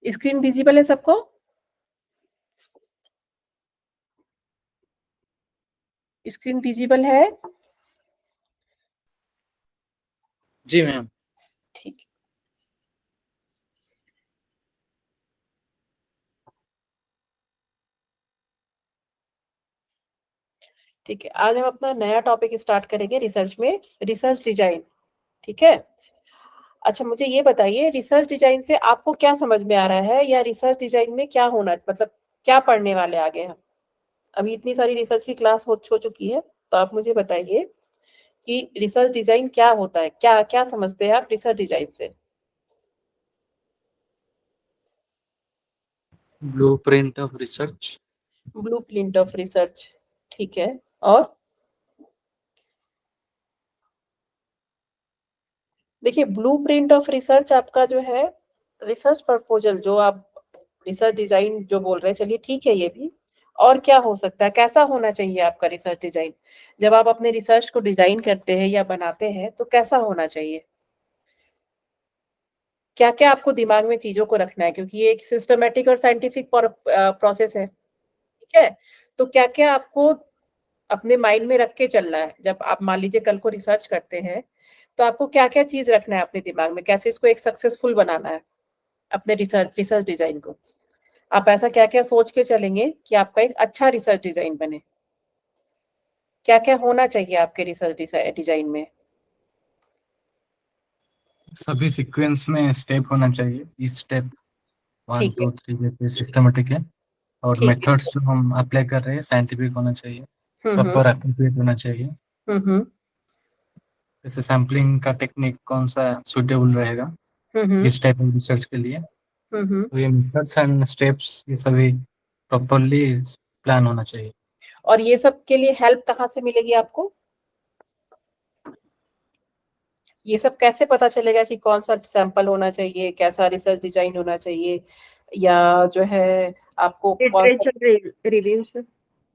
Screen visible है सबको? Screen visible है? जी मैम। ठीक है। ठीक है, आज हम अपना नया टॉपिक स्टार्ट करेंगे रिसर्च में, रिसर्च डिजाइन। ठीक है। अच्छा मुझे ये बताइए, रिसर्च डिजाइन से आपको क्या समझ में आ रहा है, या रिसर्च डिजाइन में क्या होना, मतलब क्या पढ़ने वाले आगे हम? अभी इतनी सारी रिसर्च की क्लास हो चुकी है, तो आप मुझे बताइए कि रिसर्च डिजाइन क्या होता है, क्या क्या समझते हैं आप रिसर्च डिजाइन से? Blueprint of research. Blueprint of research, ठीक है। और देखिए, ब्लूप्रिंट ऑफ रिसर्च आपका जो है रिसर्च प्रपोजल, जो आप रिसर्च डिजाइन जो बोल रहे हैं, चलिए ठीक है ये भी। और क्या हो सकता है, कैसा होना चाहिए आपका रिसर्च डिजाइन? जब आप अपने रिसर्च को डिजाइन करते हैं या बनाते हैं तो कैसा होना चाहिए? क्या क्या आपको दिमाग में चीजों को रखना है, क्योंकि ये एक सिस्टमेटिक और साइंटिफिक प्रोसेस है। ठीक है। तो क्या क्या आपको अपने माइंड में रख के चलना है, जब आप मान लीजिए कल को रिसर्च करते हैं, तो आपको क्या क्या चीज रखना है अपने दिमाग में, कैसे इसको एक सक्सेसफुल बनाना है अपने रिसर्च डिजाइन को? आप ऐसा क्या क्या सोच के चलेंगे कि आपका एक अच्छा रिसर्च डिजाइन बने? क्या क्या होना चाहिए आपके रिसर्च डिजाइन में? सभी सीक्वेंस में स्टेप होना चाहिए, इस स्टेप 1 ठीक है। 2 3 जैसे सिस्टमेटिक है। और ठीक है। मेथड्स जो हम अप्लाई कर रहे हैं साइंटिफिक होना चाहिए, हम्म। प्रॉपर एक्यूरेट होना चाहिए। हम्म। जैसे सैम्पलिंग का टेक्निक कौन सा सुटेबल रहेगा हम्म। किस टाइप ऑफ रिसर्च के लिए, हम्म। तो ये मेथड्स एंड स्टेप्स ये सभी प्रॉपरली प्लान होना चाहिए। और ये सब के लिए हेल्प कहाँ से मिलेगी आपको? ये सब कैसे पता चलेगा कि कौन सा सैंपल होना चाहिए, कैसा रिसर्च डिजाइन होना चाहिए, या जो है आपको कौन सा? लिटरेचर रिव्यू से।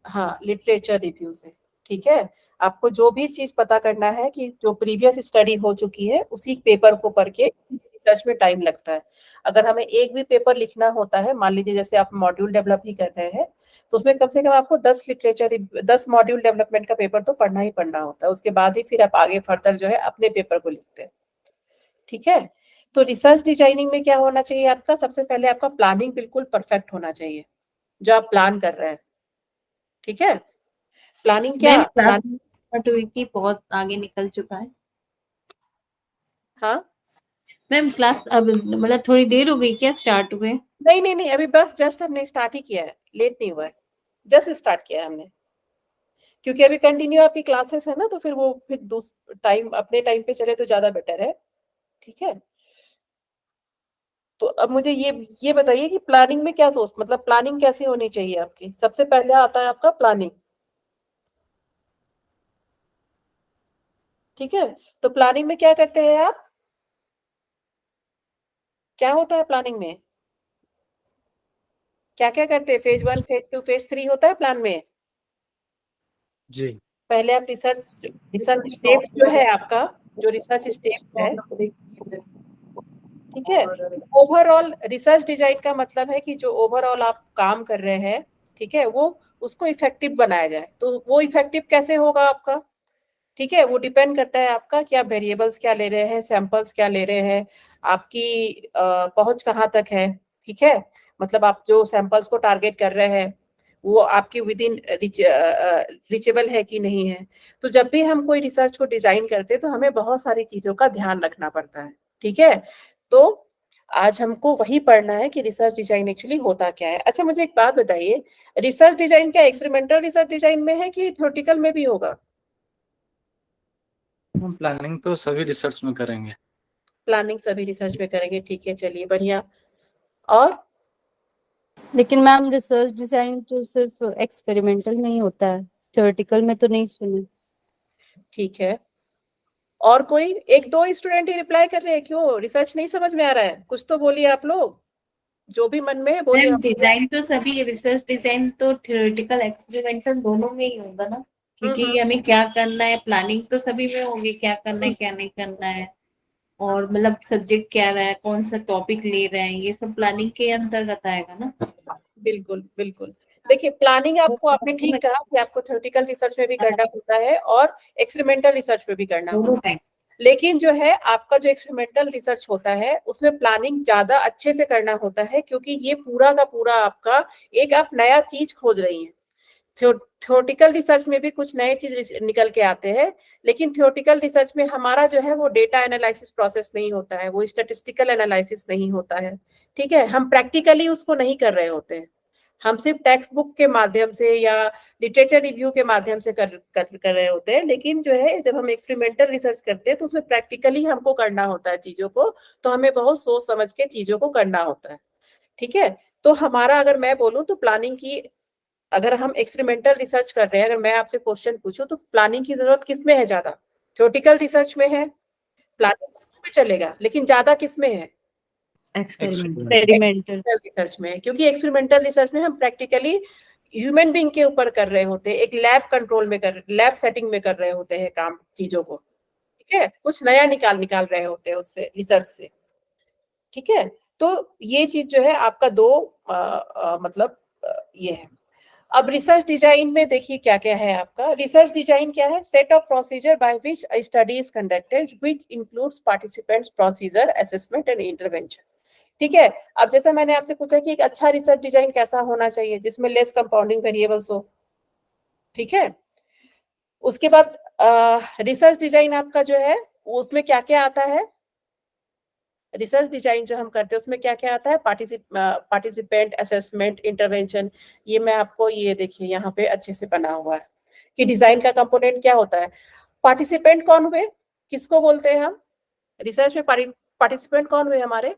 हाँ, लिटरेचर रिव्यू से। ठीक है। आपको जो भी चीज पता करना है कि जो प्रीवियस स्टडी हो चुकी है उसी पेपर को पढ़ के रिसर्च में टाइम लगता है। अगर हमें एक भी पेपर लिखना होता है, मान लीजिए जैसे आप मॉड्यूल डेवलप ही कर रहे हैं, तो उसमें कम से कम आपको 10 मॉड्यूल डेवलपमेंट का पेपर तो पढ़ना ही पढ़ना होता है, उसके बाद ही फिर आप आगे फर्दर जो है अपने पेपर को लिखते हैं। ठीक है। तो रिसर्च डिजाइनिंग में क्या होना चाहिए आपका? सबसे पहले आपका प्लानिंग बिल्कुल परफेक्ट होना चाहिए, जो आप प्लान कर रहे हैं। ठीक है। प्लानिंग क्या? मैम क्लास स्टार्ट हुई थी, बहुत आगे निकल चुका है। हाँ। मैम क्लास अब मतलब थोड़ी देर हो गई क्या स्टार्ट हुए? नहीं नहीं नहीं, अभी बस जस्ट हमने स्टार्ट ही किया है, लेट नहीं हुआ है, जस्ट स्टार्ट किया है हमने। क्योंकि अभी कंटिन्यू आपकी क्लासेस है ना, तो फिर वो फिर टाइम अपने टाइम पे चले तो ज्यादा बेटर है। ठीक है। तो अब मुझे ये बताइए कि प्लानिंग में क्या सोच, मतलब प्लानिंग कैसी होनी चाहिए आपकी? सबसे पहले आता है आपका प्लानिंग। ठीक है। तो प्लानिंग में क्या करते हैं आप? क्या होता है प्लानिंग में? क्या क्या करते हैं? फेज 1 फेज 2 फेज 3 होता है प्लान में। जी। पहले आप रिसर्च स्टेप्स जो है आपका, जो रिसर्च स्टेप्स है, ठीक है। ओवरऑल रिसर्च डिजाइन का मतलब है कि जो ओवरऑल आप काम कर रहे हैं, ठीक है, वो उसको इफेक्टिव बनाया जाए। तो वो इफेक्टिव कैसे होगा आपका? ठीक है, वो डिपेंड करता है आपका कि आप वेरिएबल्स क्या ले रहे हैं, सैंपल्स क्या ले रहे हैं, आपकी पहुंच कहाँ तक है। ठीक है। मतलब आप जो सैंपल्स को टारगेट कर रहे हैं वो आपके विद इन रीचेबल है कि नहीं है। तो जब भी हम कोई रिसर्च को डिजाइन करते हैं तो हमें बहुत सारी चीजों का ध्यान रखना पड़ता है। ठीक है। तो आज हमको वही पढ़ना है कि रिसर्च डिजाइन एक्चुअली होता क्या है। अच्छा मुझे एक बात बताइए, रिसर्च डिजाइन क्या एक्सपेरिमेंटल रिसर्च डिजाइन में है कि थ्योरेटिकल में भी होगा? हम प्लानिंग तो सभी रिसर्च में करेंगे। प्लानिंग सभी रिसर्च में करेंगे, ठीक है, चलिए बढ़िया। और लेकिन मैम रिसर्च डिजाइन तो सिर्फ एक्सपेरिमेंटल में ही होता है, थ्योरेटिकल में तो नहीं सुने। ठीक है। और कोई? एक दो स्टूडेंट ही रिप्लाई कर रहे हैं, क्यों? रिसर्च नहीं समझ में आ रहा है? कुछ तो बोलिए आप लोग, जो भी मन में है बोलिए। मैम डिजाइन तो सभी, रिसर्च डिजाइन तो थ्योरेटिकल एक्सपेरिमेंटल दोनों में ही होगा ना, क्योंकि हमें क्या करना है, प्लानिंग तो सभी में होगी, क्या करना है क्या नहीं करना है। और मतलब सब्जेक्ट क्या रहा है, कौन सा टॉपिक ले रहे हैं, ये सब प्लानिंग के अंतर्गत आएगा ना? बिल्कुल बिल्कुल। देखिए प्लानिंग आपको, आपने ठीक कहा कि आपको थ्योरेटिकल रिसर्च में भी करना होता है और एक्सपेरिमेंटल रिसर्च में भी करना होता दोनों है, टाइम। लेकिन जो है आपका जो एक्सपेरिमेंटल रिसर्च होता है उसमें प्लानिंग ज्यादा अच्छे से करना होता है, क्योंकि ये पूरा का पूरा आपका एक आप नया चीज खोज रही हैं। थ्योरेटिकल रिसर्च में भी कुछ नए चीज निकल के आते हैं, लेकिन थ्योरेटिकल रिसर्च में हमारा जो है वो डेटा एनालिसिस प्रोसेस नहीं होता है, वो स्टैटिस्टिकल एनालिसिस नहीं होता है, ठीक है। हम प्रैक्टिकली उसको नहीं कर रहे होते हैं, हम सिर्फ टेक्स्ट बुक के माध्यम से या लिटरेचर रिव्यू के माध्यम से कर रहे होते हैं। लेकिन जो है जब हम एक्सपेरिमेंटल रिसर्च करते हैं तो उसमें प्रैक्टिकली हमको करना होता है चीजों को, तो हमें बहुत सोच समझ के चीजों को करना होता है, ठीक है। तो हमारा, अगर मैं बोलूं तो प्लानिंग की, अगर हम एक्सपेरिमेंटल रिसर्च कर रहे हैं, अगर मैं आपसे क्वेश्चन पूछूं तो प्लानिंग की जरूरत किसमें है ज्यादा? थ्योरेटिकल रिसर्च में है, प्लानिंग में चलेगा, लेकिन ज्यादा किसमें है? एक्सपेरिमेंटल रिसर्च में है, क्योंकि एक्सपेरिमेंटल रिसर्च में हम प्रैक्टिकली ह्यूमन बीइंग के ऊपर कर रहे होते हैं, एक लैब कंट्रोल में लैब सेटिंग में कर रहे होते हैं काम, चीजों को, ठीक है, कुछ नया निकाल रहे होते हैं उससे, रिसर्च से, ठीक है। तो ये चीज जो है आपका दो मतलब ये है। अब रिसर्च डिजाइन में देखिए क्या क्या है आपका। रिसर्च डिजाइन क्या है? Set of procedure by which a study is conducted which includes participants, procedure, assessment and intervention, ठीक है। अब जैसे मैंने आपसे पूछा कि एक अच्छा रिसर्च डिजाइन कैसा होना चाहिए, जिसमें लेस कंपाउंडिंग वेरिएबल्स हो, ठीक है। उसके बाद रिसर्च डिजाइन आपका जो है उसमें क्या क्या आता है, रिसर्च डिजाइन जो हम करते हैं उसमें क्या क्या आता है? Participant, assessment, intervention. ये मैं आपको, ये देखिए यहाँ पे अच्छे से बना हुआ है कि डिजाइन का कंपोनेंट क्या होता है। पार्टिसिपेंट कौन हुए, किसको बोलते हैं हम रिसर्च में? पार्टिसिपेंट कौन हुए हमारे?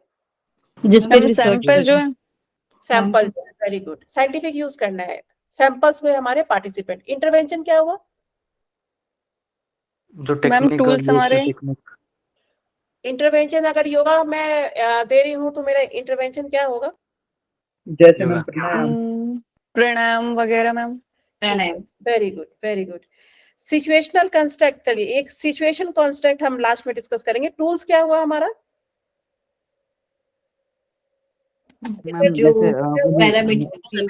जिस पे रिसर्च सैंपल जो है, sample, very good, scientific use करना है। सैंपल्स हुए हमारे पार्टिसिपेंट। इंटरवेंशन क्या हुआ? जो मैम टेक्निकल टूल्स हमारे, टेक्निक, इंटरवेंशन अगर योगा मैं दे रही हूँ तो मेरा इंटरवेंशन क्या होगा? जैसे योगा। मैम प्राणायाम। प्राणायाम वगैरह ma'am. Very good, very good. Situational construct, चलिए एक सिचुएशन कंस्ट्रक्ट हम लास्ट में डिस्कस करेंगे। टूल्स क्या हुआ हमारा? मैम जो जैसे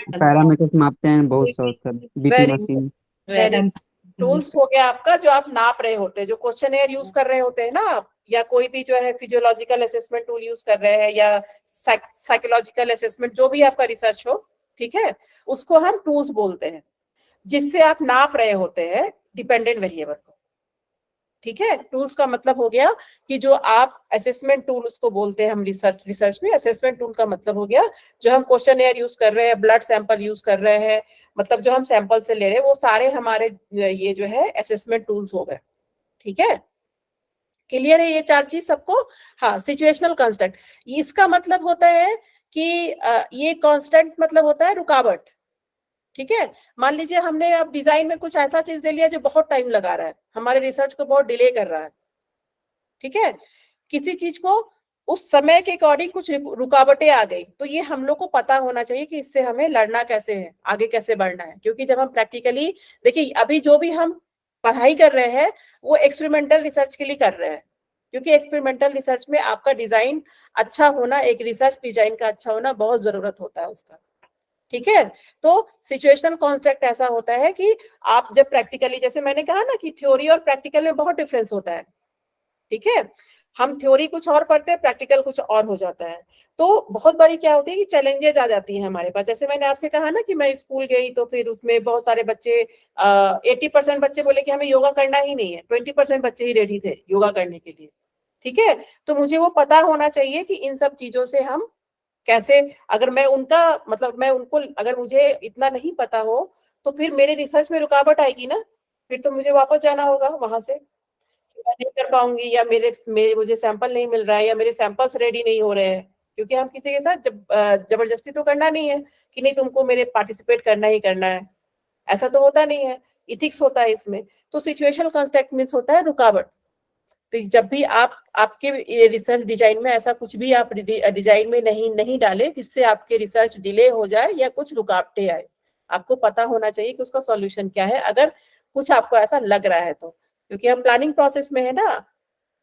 पैरामीटर्स मापते हैं बहुत सारे, BP very machine. Very tools हो गया आपका, जो आप नाप रहे होते हैं, जो क्वेश्चनएयर यूज कर रहे होते हैं ना आप, या कोई भी जो है फिजियोलॉजिकल असेसमेंट टूल यूज कर रहे हैं, या साइकोलॉजिकल असेसमेंट, जो भी आपका रिसर्च हो, ठीक है, उसको हम टूल्स बोलते हैं, जिससे आप नाप रहे होते हैं डिपेंडेंट वेरिएबल को, ठीक है। टूल्स का मतलब हो गया कि जो आप असेसमेंट टूल उसको बोलते हैं हम रिसर्च में। असेसमेंट टूल का मतलब हो गया जो हम क्वेश्चनएयर यूज कर रहे हैं, ब्लड सैंपल यूज कर रहे हैं, मतलब जो हम सैंपल से ले रहे हैं, वो सारे हमारे ये जो है असेसमेंट टूल्स हो गए, ठीक है। क्लियर है ये चार चीज सबको? हाँ, सिचुएशनल कांस्टेंट, इसका मतलब होता है कि ये कांस्टेंट मतलब होता है रुकावट, ठीक है। मान लीजिए हमने अब डिजाइन में कुछ ऐसा चीज दे लिया जो बहुत टाइम लगा रहा है, हमारे रिसर्च को बहुत डिले कर रहा है, ठीक है। किसी चीज को उस समय के अकॉर्डिंग कुछ रुकावटें आ गई, तो ये हम लोग को पता होना चाहिए कि इससे हमें लड़ना कैसे है, आगे कैसे बढ़ना है। क्योंकि जब हम प्रैक्टिकली, देखिए अभी जो भी हम पढ़ाई कर रहे हैं वो एक्सपेरिमेंटल रिसर्च के लिए कर रहे हैं, क्योंकि एक्सपेरिमेंटल रिसर्च में आपका डिजाइन अच्छा होना, एक रिसर्च डिजाइन का अच्छा होना बहुत जरूरत होता है उसका, ठीक है। तो सिचुएशनल कॉन्स्ट्रक्ट ऐसा होता है कि आप जब प्रैक्टिकली, जैसे मैंने कहा ना कि थ्योरी और प्रैक्टिकल में बहुत डिफरेंस होता है, ठीक है। हम थ्योरी कुछ और पढ़ते हैं, प्रैक्टिकल कुछ और हो जाता है। तो बहुत बारी क्या होती है कि चैलेंजेस आ जाती हैं हमारे पास। जैसे मैंने आपसे कहा ना कि मैं स्कूल गई तो फिर उसमें बहुत सारे बच्चे 80% बच्चे बोले कि हमें योगा करना ही नहीं है, 20% बच्चे ही रेडी थे योगा करने के लिए, ठीक है। तो मुझे वो पता होना चाहिए कि इन सब चीजों से हम कैसे, अगर मैं उनका मतलब मैं उनको, अगर मुझे इतना नहीं पता हो तो फिर मेरे रिसर्च में रुकावट आएगी ना, फिर तो मुझे वापस जाना होगा वहां से, मैं नहीं कर पाऊंगी, या मेरे मुझे सैंपल नहीं मिल रहा है, या मेरे सैंपल्स रेडी नहीं हो रहे हैं। क्योंकि हम किसी के साथ जबरदस्ती तो करना नहीं है कि नहीं तुमको मेरे पार्टिसिपेट करना ही करना है, ऐसा तो होता नहीं है, इथिक्स होता है इसमें। तो सिचुएशनल कांस्टेंट मींस होता है रुकावट। तो जब भी आप आपके रिसर्च डिजाइन में ऐसा कुछ भी आप डिजाइन में नहीं डाले जिससे आपके रिसर्च डिले हो जाए या कुछ रुकावटें आए, आपको पता होना चाहिए कि उसका सॉल्यूशन क्या है, अगर कुछ आपको ऐसा लग रहा है तो, क्योंकि हम प्लानिंग प्रोसेस में है ना,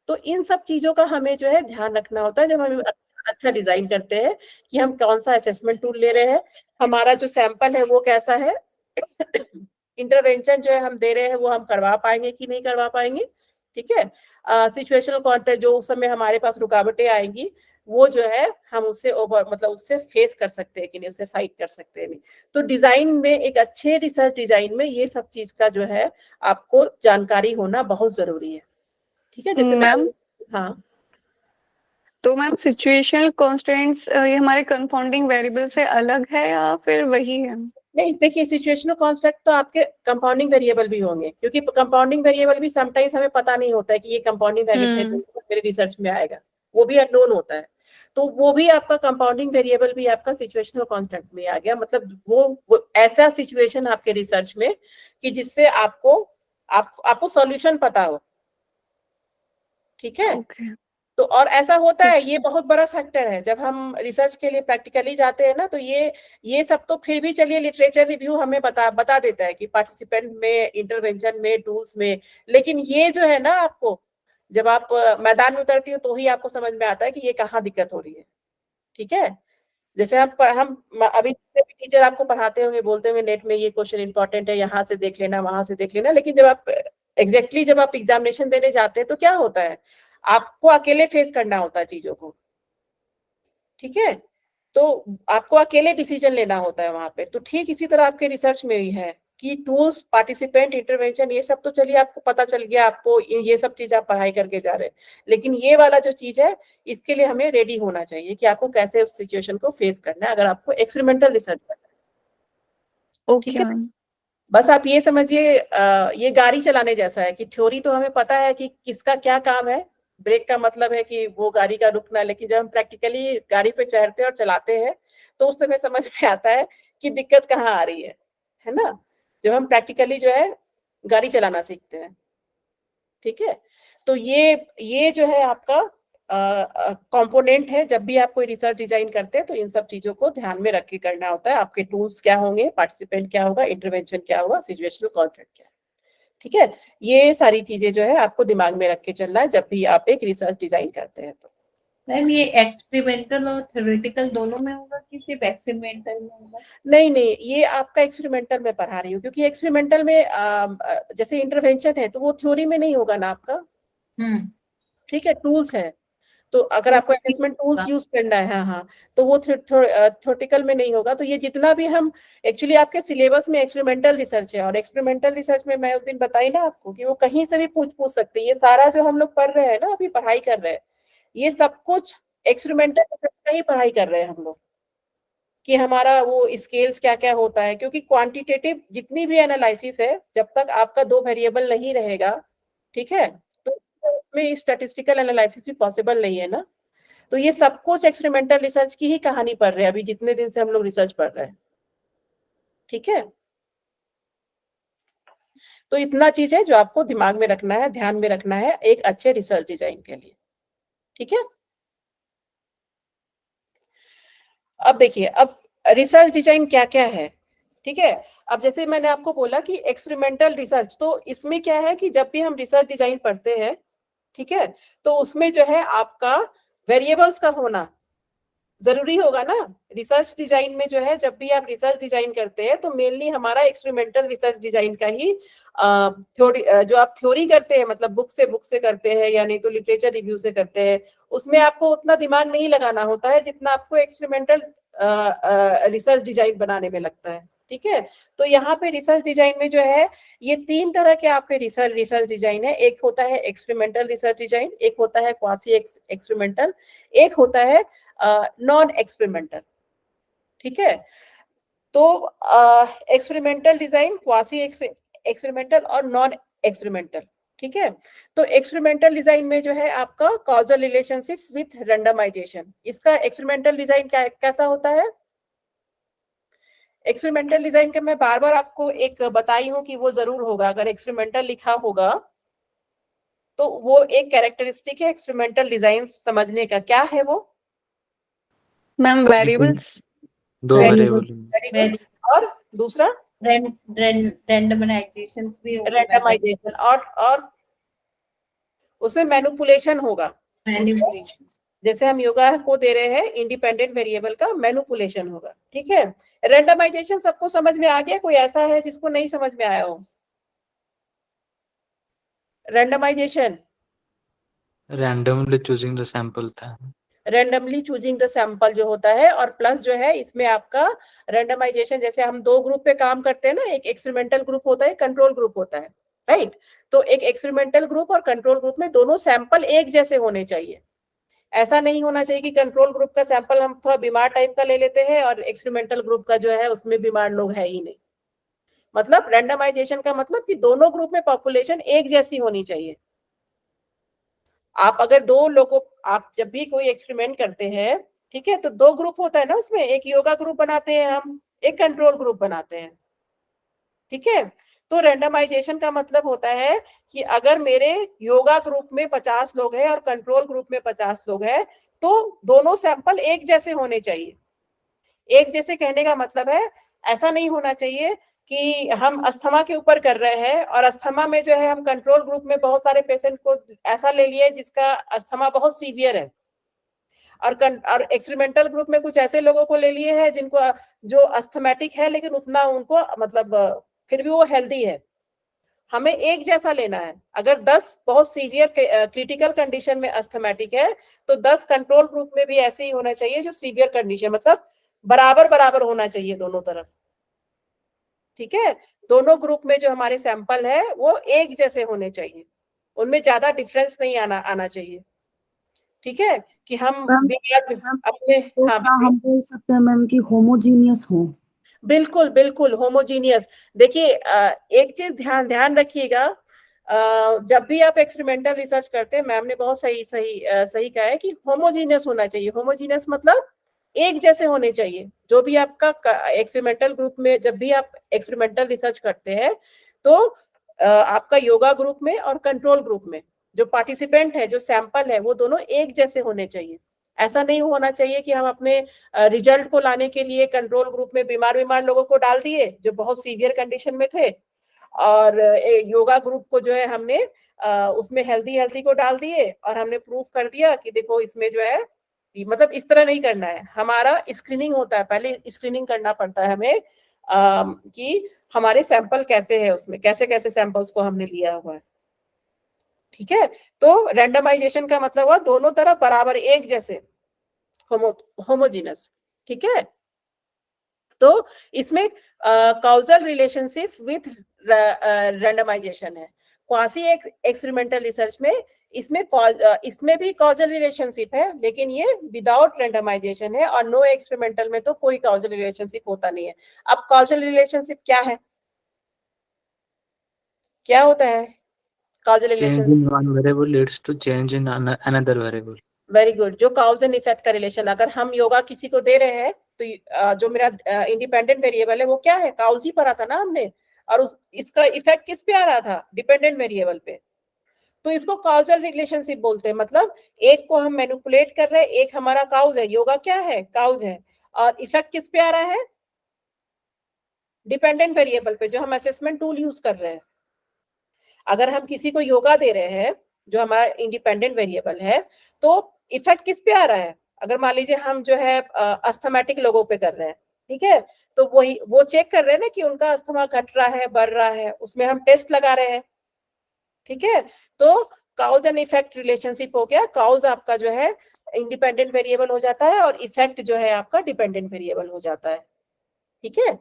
तो इन सब चीजों का हमें जो है ध्यान रखना होता है जब हम अच्छा डिजाइन करते हैं कि हम कौन सा असेसमेंट टूल ले रहे हैं, हमारा जो सैंपल है वो कैसा है, इंटरवेंशन जो है हम दे रहे हैं वो हम करवा पाएंगे कि नहीं करवा पाएंगे, ठीक है। सिचुएशनल कॉन्टेक्स्ट जो उस समय हमारे पास रुकावटें आएंगी वो जो है हम उससे उससे फेस कर सकते हैं कि नहीं, उससे फाइट कर सकते हैं नहीं। तो डिजाइन में, एक अच्छे रिसर्च डिजाइन में ये सब चीज का जो है आपको जानकारी होना बहुत जरूरी है, ठीक है। जैसे मैम, हाँ, तो मैम सिचुएशनल कॉन्स्टेंट्स ये हमारे कंफाउंडिंग वेरिएबल से अलग है या फिर वही है? नहीं देखिए, सिचुएशनल कॉन्स्टेंट तो आपके कंपाउंडिंग वेरिएबल भी होंगे, क्योंकि कंपाउंडिंग वेरिएबल भी समटाइम्स हमें पता नहीं होता है कि ये कंपाउंडिंग वेरिएबल मेरे रिसर्च में आएगा, वो भी अननोन होता है। तो वो भी आपका कंपाउंडिंग वेरिएबल भी आपका सिचुएशनल कॉन्स्टेंट में आ गया, मतलब वो ऐसा सिचुएशन आपके रिसर्च में कि जिससे आपको सॉल्यूशन पता हो, ठीक है। ओके। तो और ऐसा होता है, ये बहुत बड़ा फैक्टर है जब हम रिसर्च के लिए प्रैक्टिकली जाते हैं ना, तो ये सब तो फिर भी चलिए लिटरेचर रिव्यू हमें बता देता है कि पार्टिसिपेंट में, इंटरवेंशन में, टूल्स में, लेकिन ये जो है ना, आपको जब आप मैदान में उतरती हो तो ही आपको समझ में आता है कि ये कहाँ दिक्कत हो रही है, ठीक है। जैसे हम अभी टीचर आपको पढ़ाते होंगे, बोलते होंगे नेट में ये क्वेश्चन इंपॉर्टेंट है, यहाँ से देख लेना, वहां से देख लेना, लेकिन जब आप एग्जैक्टली जब आप एग्जामिनेशन देने जाते हैं तो क्या होता है, आपको अकेले फेस करना होता है चीजों को, ठीक है। तो आपको अकेले डिसीजन लेना होता है वहां पे। तो ठीक इसी तरह आपके रिसर्च में ही है कि टूल्स, पार्टिसिपेंट, इंटरवेंशन, ये सब तो चलिए आपको पता चल गया, आपको ये सब चीज आप पढ़ाई करके जा रहे हैं, लेकिन ये वाला जो चीज है इसके लिए हमें रेडी होना चाहिए कि आपको कैसे उस सिचुएशन को फेस करना है अगर आपको एक्सपेरिमेंटल रिसर्च करना है, ठीक ओके है। मैम। बस आप ये समझिए, ये गाड़ी चलाने जैसा है कि थ्योरी तो हमें पता है कि किसका क्या काम है, ब्रेक का मतलब है कि वो गाड़ी का रुकना, लेकिन जब हम प्रैक्टिकली गाड़ी पे चढ़ते हैं और चलाते हैं तो उस समय समझ में आता है कि दिक्कत कहाँ आ रही है ना, जब हम प्रैक्टिकली जो है गाड़ी चलाना सीखते हैं, ठीक है। तो ये जो है आपका कंपोनेंट है, जब भी आप कोई रिसर्च डिजाइन करते हैं तो इन सब चीजों को ध्यान में रख के करना होता है। आपके टूल्स क्या होंगे, पार्टिसिपेंट क्या होगा, इंटरवेंशन क्या होगा, सिचुएशनल कॉन्सेप्ट क्या है, ठीक है। ये सारी चीजें जो है आपको दिमाग में रख के चलना है जब भी आप एक रिसर्च डिजाइन करते हैं। तो मैम ये एक्सपेरिमेंटल और थ्योरेटिकल दोनों में होगा कि सिर्फ एक्सपेरिमेंटल में होगा? नहीं, ये आपका एक्सपेरिमेंटल में पढ़ा रही हूँ, क्योंकि एक्सपेरिमेंटल में जैसे इंटरवेंशन है तो वो थ्योरी में नहीं होगा ना आपका, ठीक है, टूल्स है। तो अगर आपको असेसमेंट टूल्स यूज करना है, हाँ, तो वो थ्योरेटिकल में नहीं होगा। तो ये जितना भी हम एक्चुअली आपके सिलेबस में एक्सपेरिमेंटल रिसर्च है, और एक्सपेरिमेंटल रिसर्च में मैं उस दिन बताई ना आपको कि वो कहीं से भी पूछ सकते हैं। ये सारा जो हम लोग पढ़ रहे हैं ना, अभी पढ़ाई कर रहे हैं, ये सब कुछ एक्सपेरिमेंटल रिसर्च का ही पढ़ाई कर रहे हैं हम लोग, कि हमारा वो स्केल्स क्या क्या होता है। क्योंकि क्वांटिटेटिव जितनी भी एनालिसिस है, जब तक आपका 2 वेरिएबल नहीं रहेगा, ठीक है, तो उसमें स्टैटिस्टिकल एनालिसिस भी पॉसिबल नहीं है ना। तो ये सब कुछ एक्सपेरिमेंटल रिसर्च की ही कहानी पढ़ रहे हैं अभी, जितने दिन से हम लोग रिसर्च पढ़ रहे हैं, ठीक है। तो इतना चीज है जो आपको दिमाग में रखना है, ध्यान में रखना है एक अच्छे रिसर्च डिजाइन के लिए, ठीक है। अब देखिए, अब रिसर्च डिजाइन क्या क्या है, ठीक है। अब जैसे मैंने आपको बोला कि एक्सपेरिमेंटल रिसर्च, तो इसमें क्या है कि जब भी हम रिसर्च डिजाइन पढ़ते हैं, ठीक है, तो उसमें जो है आपका वेरिएबल्स का होना जरूरी होगा ना। रिसर्च डिजाइन में जो है, जब भी आप रिसर्च डिजाइन करते हैं तो मेनली हमारा एक्सपेरिमेंटल रिसर्च डिजाइन का ही थ्योरी, जो आप थ्योरी करते हैं, मतलब बुक से करते हैं या नहीं तो लिटरेचर रिव्यू से करते हैं, उसमें आपको उतना दिमाग नहीं लगाना होता है जितना आपको एक्सपेरिमेंटल रिसर्च डिजाइन बनाने में लगता है, ठीक है। तो यहाँ पे रिसर्च डिजाइन में जो है ये 3 तरह के आपके रिसर्च डिजाइन है। एक होता है एक्सपेरिमेंटल रिसर्च डिजाइन, एक होता है क्वासी एक्सपेरिमेंटल, एक होता है नॉन एक्सपेरिमेंटल, ठीक है। तो एक्सपेरिमेंटल डिजाइन, क्वासी एक्सपेरिमेंटल और नॉन एक्सपेरिमेंटल, ठीक है। तो एक्सपेरिमेंटल डिजाइन में जो है आपका कॉजल रिलेशनशिप विथ रैंडमाइजेशन। इसका एक्सपेरिमेंटल डिजाइन कैसा होता है? एक्सपेरिमेंटल डिजाइन का मैं बार बार आपको एक बताई हूं कि वो जरूर होगा, अगर एक्सपेरिमेंटल लिखा होगा तो वो एक कैरेक्टरिस्टिक है एक्सपेरिमेंटल डिजाइन समझने का। क्या है वो? Ma'am variables. 2 वेरिएबल। वेरिएबल्स, और दूसरा रैंडमाइजेशंस भी होंगे। रैंडमाइजेशन, और उसमें मैनिपुलेशन होगा। मैनिपुलेशन। जैसे हम योगा को दे रहे हैं, इंडिपेंडेंट वेरिएबल का मैनिपुलेशन होगा। ठीक है, रैंडमाइजेशन सबको समझ में आ गया? कोई ऐसा है जिसको नहीं समझ में आया हो? Randomization randomly choosing the sample था। रैंडमली चूजिंग द सैंपल जो होता है, और प्लस जो है इसमें आपका रैंडमाइजेशन, जैसे हम दो ग्रुप पे काम करते हैं ना, एक एक्सपेरिमेंटल ग्रुप होता है, कंट्रोल ग्रुप होता है, राइट? तो एक एक्सपेरिमेंटल ग्रुप और कंट्रोल ग्रुप में दोनों सैंपल एक जैसे होने चाहिए। ऐसा नहीं होना चाहिए कि कंट्रोल ग्रुप का सैंपल हम थोड़ा बीमार टाइप का ले लेते हैं और एक्सपेरिमेंटल ग्रुप का जो है उसमें बीमार लोग है ही नहीं। मतलब रैंडमाइजेशन का मतलब कि दोनों ग्रुप में पॉपुलेशन एक जैसी होनी चाहिए। आप अगर दो लोगों, आप जब भी कोई एक्सपेरिमेंट करते हैं, ठीक है, तो दो ग्रुप होता है ना उसमें, एक योगा ग्रुप बनाते हैं हम, एक कंट्रोल ग्रुप बनाते हैं। ठीक है, तो रैंडमाइजेशन का मतलब होता है कि अगर मेरे योगा ग्रुप में 50 लोग हैं और कंट्रोल ग्रुप में 50 लोग हैं, तो दोनों सैंपल एक जैसे होने चाहिए। एक जैसे कहने का मतलब है, ऐसा नहीं होना चाहिए कि हम अस्थमा के ऊपर कर रहे हैं और अस्थमा में जो है हम कंट्रोल ग्रुप में बहुत सारे पेशेंट को ऐसा ले लिए जिसका अस्थमा बहुत सीवियर है, और एक्सपेरिमेंटल ग्रुप में कुछ ऐसे लोगों को ले लिए हैं जिनको जो अस्थमेटिक है लेकिन उतना उनको मतलब फिर भी वो हेल्दी है। हमें एक जैसा लेना है। अगर 10 बहुत सीवियर क्रिटिकल कंडीशन में अस्थमेटिक है, तो 10 कंट्रोल ग्रुप में भी ऐसे ही होना चाहिए जो सीवियर कंडीशन, मतलब बराबर बराबर होना चाहिए दोनों तरफ। ठीक है, दोनों ग्रुप में जो हमारे सैंपल है वो एक जैसे होने चाहिए, उनमें ज्यादा डिफरेंस नहीं आना चाहिए। ठीक है, कि हम अपने, तो हाँ क्या हम बोल सकते हैं मैम कि होमोजीनियस हो? बिल्कुल बिल्कुल होमोजीनियस। देखिए एक चीज ध्यान रखिएगा, जब भी आप एक्सपेरिमेंटल रिसर्च करते हैं, मैम ने बहुत सही कहा है कि होमोजीनियस होना चाहिए। होमोजीनियस मतलब एक जैसे होने चाहिए। जो भी आपका एक्सपेरिमेंटल ग्रुप में, जब भी आप एक्सपेरिमेंटल रिसर्च करते हैं, तो आपका योगा ग्रुप में और कंट्रोल ग्रुप में जो पार्टिसिपेंट है, जो सैंपल है, वो दोनों एक जैसे होने चाहिए। ऐसा नहीं होना चाहिए कि हम अपने रिजल्ट को लाने के लिए कंट्रोल ग्रुप में बीमार लोगों को डाल दिए जो बहुत सीवियर कंडीशन में थे, और योगा ग्रुप को जो है हमने उसमें हेल्दी को डाल दिए और हमने प्रूफ कर दिया कि देखो इसमें जो है, मतलब इस तरह नहीं करना है। हमारा स्क्रीनिंग होता है, पहले स्क्रीनिंग करना पड़ता है हमें कि हमारे सैंपल कैसे है, उसमें कैसे कैसे सैंपल्स को हमने लिया हुआ है। ठीक है, तो रैंडमाइजेशन का मतलब हुआ दोनों तरफ बराबर एक जैसे, होमोजीनस। ठीक है, तो इसमें काउजल रिलेशनशिप विथ रैंडमाइजेशन है। क्वासी एक्सपेरिमेंटल रिसर्च में इसमें भी काउजल रिलेशनशिप है, लेकिन ये विदाउट रैंडमाइजेशन है, और नो एक्सपेरिमेंटल में तो कोई काउजल रिलेशनशिप होता नहीं है। अब काउजल रिलेशनशिप क्या है, क्या होता है causal relationship? Change in one variable leads to change in another variable. Very good. जो काउज एंड इफेक्ट का रिलेशन, अगर हम योगा किसी को दे रहे हैं, तो जो मेरा इंडिपेंडेंट वेरिएबल है वो क्या है, काउज ही पढ़ा था ना हमने, और इसका इफेक्ट किस पे आ रहा था, डिपेंडेंट वेरिएबल पे। तो इसको काउजल रिलेशनशिप बोलते हैं। मतलब एक को हम मैनिपुलेट कर रहे हैं, एक हमारा काउज है, योगा क्या है, काउज है, और इफेक्ट किस पे आ रहा है, डिपेंडेंट वेरिएबल पे, जो हम असेसमेंट टूल यूज कर रहे हैं। अगर हम किसी को योगा दे रहे हैं जो हमारा इंडिपेंडेंट वेरिएबल है, तो इफेक्ट किस पे आ रहा है, अगर मान लीजिए हम जो है अस्थमेटिक लोगों पे कर रहे हैं, ठीक है, तो वो चेक कर रहे हैं ना कि उनका अस्थमा घट रहा है, बढ़ रहा है, उसमें हम टेस्ट लगा रहे हैं। ठीक है, तो काउज एंड इफेक्ट रिलेशनशिप हो गया। काउज आपका जो है इंडिपेंडेंट वेरिएबल हो जाता है और इफेक्ट जो है आपका डिपेंडेंट वेरिएबल हो जाता है। ठीक है,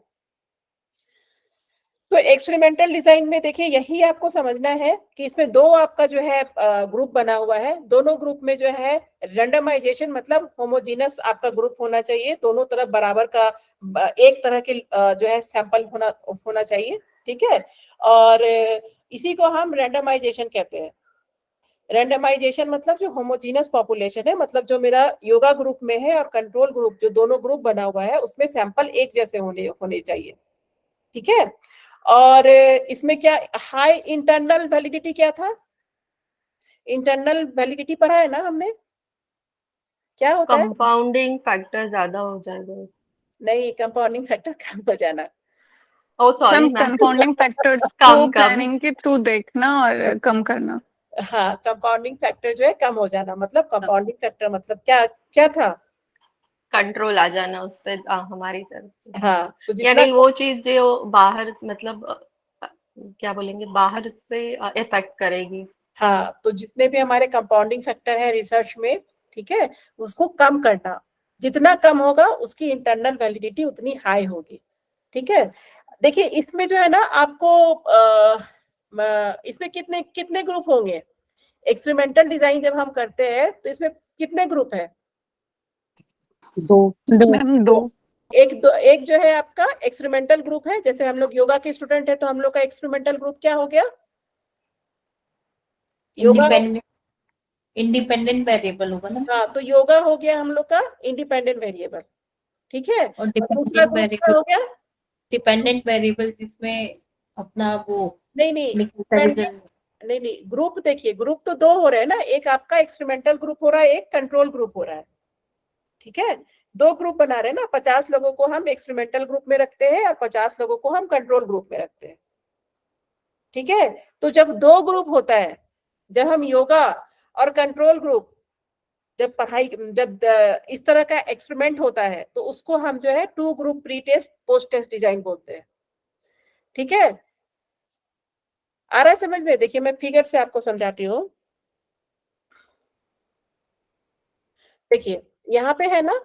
तो एक्सपेरिमेंटल डिजाइन में देखिए यही आपको समझना है कि इसमें दो आपका जो है ग्रुप बना हुआ है, दोनों ग्रुप में जो है रैंडमाइजेशन मतलब होमोजीनस आपका ग्रुप होना चाहिए, दोनों तरफ बराबर का एक तरह के जो है सैंपल होना चाहिए। ठीक है, और इसी को हम रैंडमाइजेशन कहते हैं। रैंडमाइजेशन मतलब जो होमोजीनस पॉपुलेशन है, मतलब जो मेरा योगा ग्रुप में है और कंट्रोल ग्रुप, जो दोनों ग्रुप बना हुआ है, उसमें सैंपल एक जैसे होने चाहिए। ठीक है, और इसमें क्या हाई इंटरनल वैलिडिटी क्या था, इंटरनल वैलिडिटी पढ़ा है ना हमने, क्या होता है? कंपाउंडिंग फैक्टर ज्यादा हो जाएगा। नहीं, कंपाउंडिंग फैक्टर कम हो जाना। Oh sorry ma'am ma'am, compounding factors को कम कम प्लानिंग के थ्रू देखना और कम करना। हाँ, कंपाउंडिंग फैक्टर जो है कम हो जाना, मतलब कंपाउंडिंग फैक्टर मतलब क्या क्या था? कंट्रोल आ जाना उस पे हमारी तरफ से। हाँ, तो जितना यानी वो चीज जो बाहर मतलब क्या बोलेंगे, बाहर से इफेक्ट करेगी। हाँ, तो जितने भी हमारे कंपाउंडिंग फैक्टर है रिसर्च में, ठीक है, उसको कम करना, जितना कम होगा उसकी इंटरनल वैलिडिटी उतनी हाई होगी, ठीक है। देखिए इसमें जो है ना आपको इसमें कितने कितने ग्रुप होंगे? एक्सपेरिमेंटल डिजाइन जब हम करते हैं तो इसमें कितने ग्रुप है? 2। मैम 2। एक जो है आपका एक्सपेरिमेंटल ग्रुप है, जैसे हम लोग योगा के स्टूडेंट है तो हम लोग का एक्सपेरिमेंटल ग्रुप क्या हो गया? योगा। इंडिपेंडेंट वेरिएबल होगा ना। हाँ, तो योगा हो गया हम लोग का इंडिपेंडेंट वेरिएबल, ठीक है। और दूसरा ग्रुप क्या हो गया? डिपेंडेंट वेरिएबल जिसमें अपना वो नहीं नहीं, निकलता रिजल्ट। नहीं नहीं, ग्रुप देखिए, ग्रुप तो 2 हो रहे हैं ना, एक आपका एक्सपेरिमेंटल ग्रुप हो रहा है, एक कंट्रोल ग्रुप हो रहा है, ठीक है। 2 ग्रुप बना रहे हैं ना, 50 लोगों को हम एक्सपेरिमेंटल ग्रुप में रखते हैं और 50 लोगों को हम कंट्रोल ग्रुप में रखते हैं, ठीक है। तो जब 2 ग्रुप होता है, जब हम योगा और कंट्रोल ग्रुप, जब पढ़ाई, जब इस तरह का एक्सपेरिमेंट होता है तो उसको हम जो है 2 group pre test post test design बोलते हैं, ठीक है। आ रहा है समझ में? देखिए मैं फिगर से आपको समझाती हूँ। देखिए यहाँ पे है ना,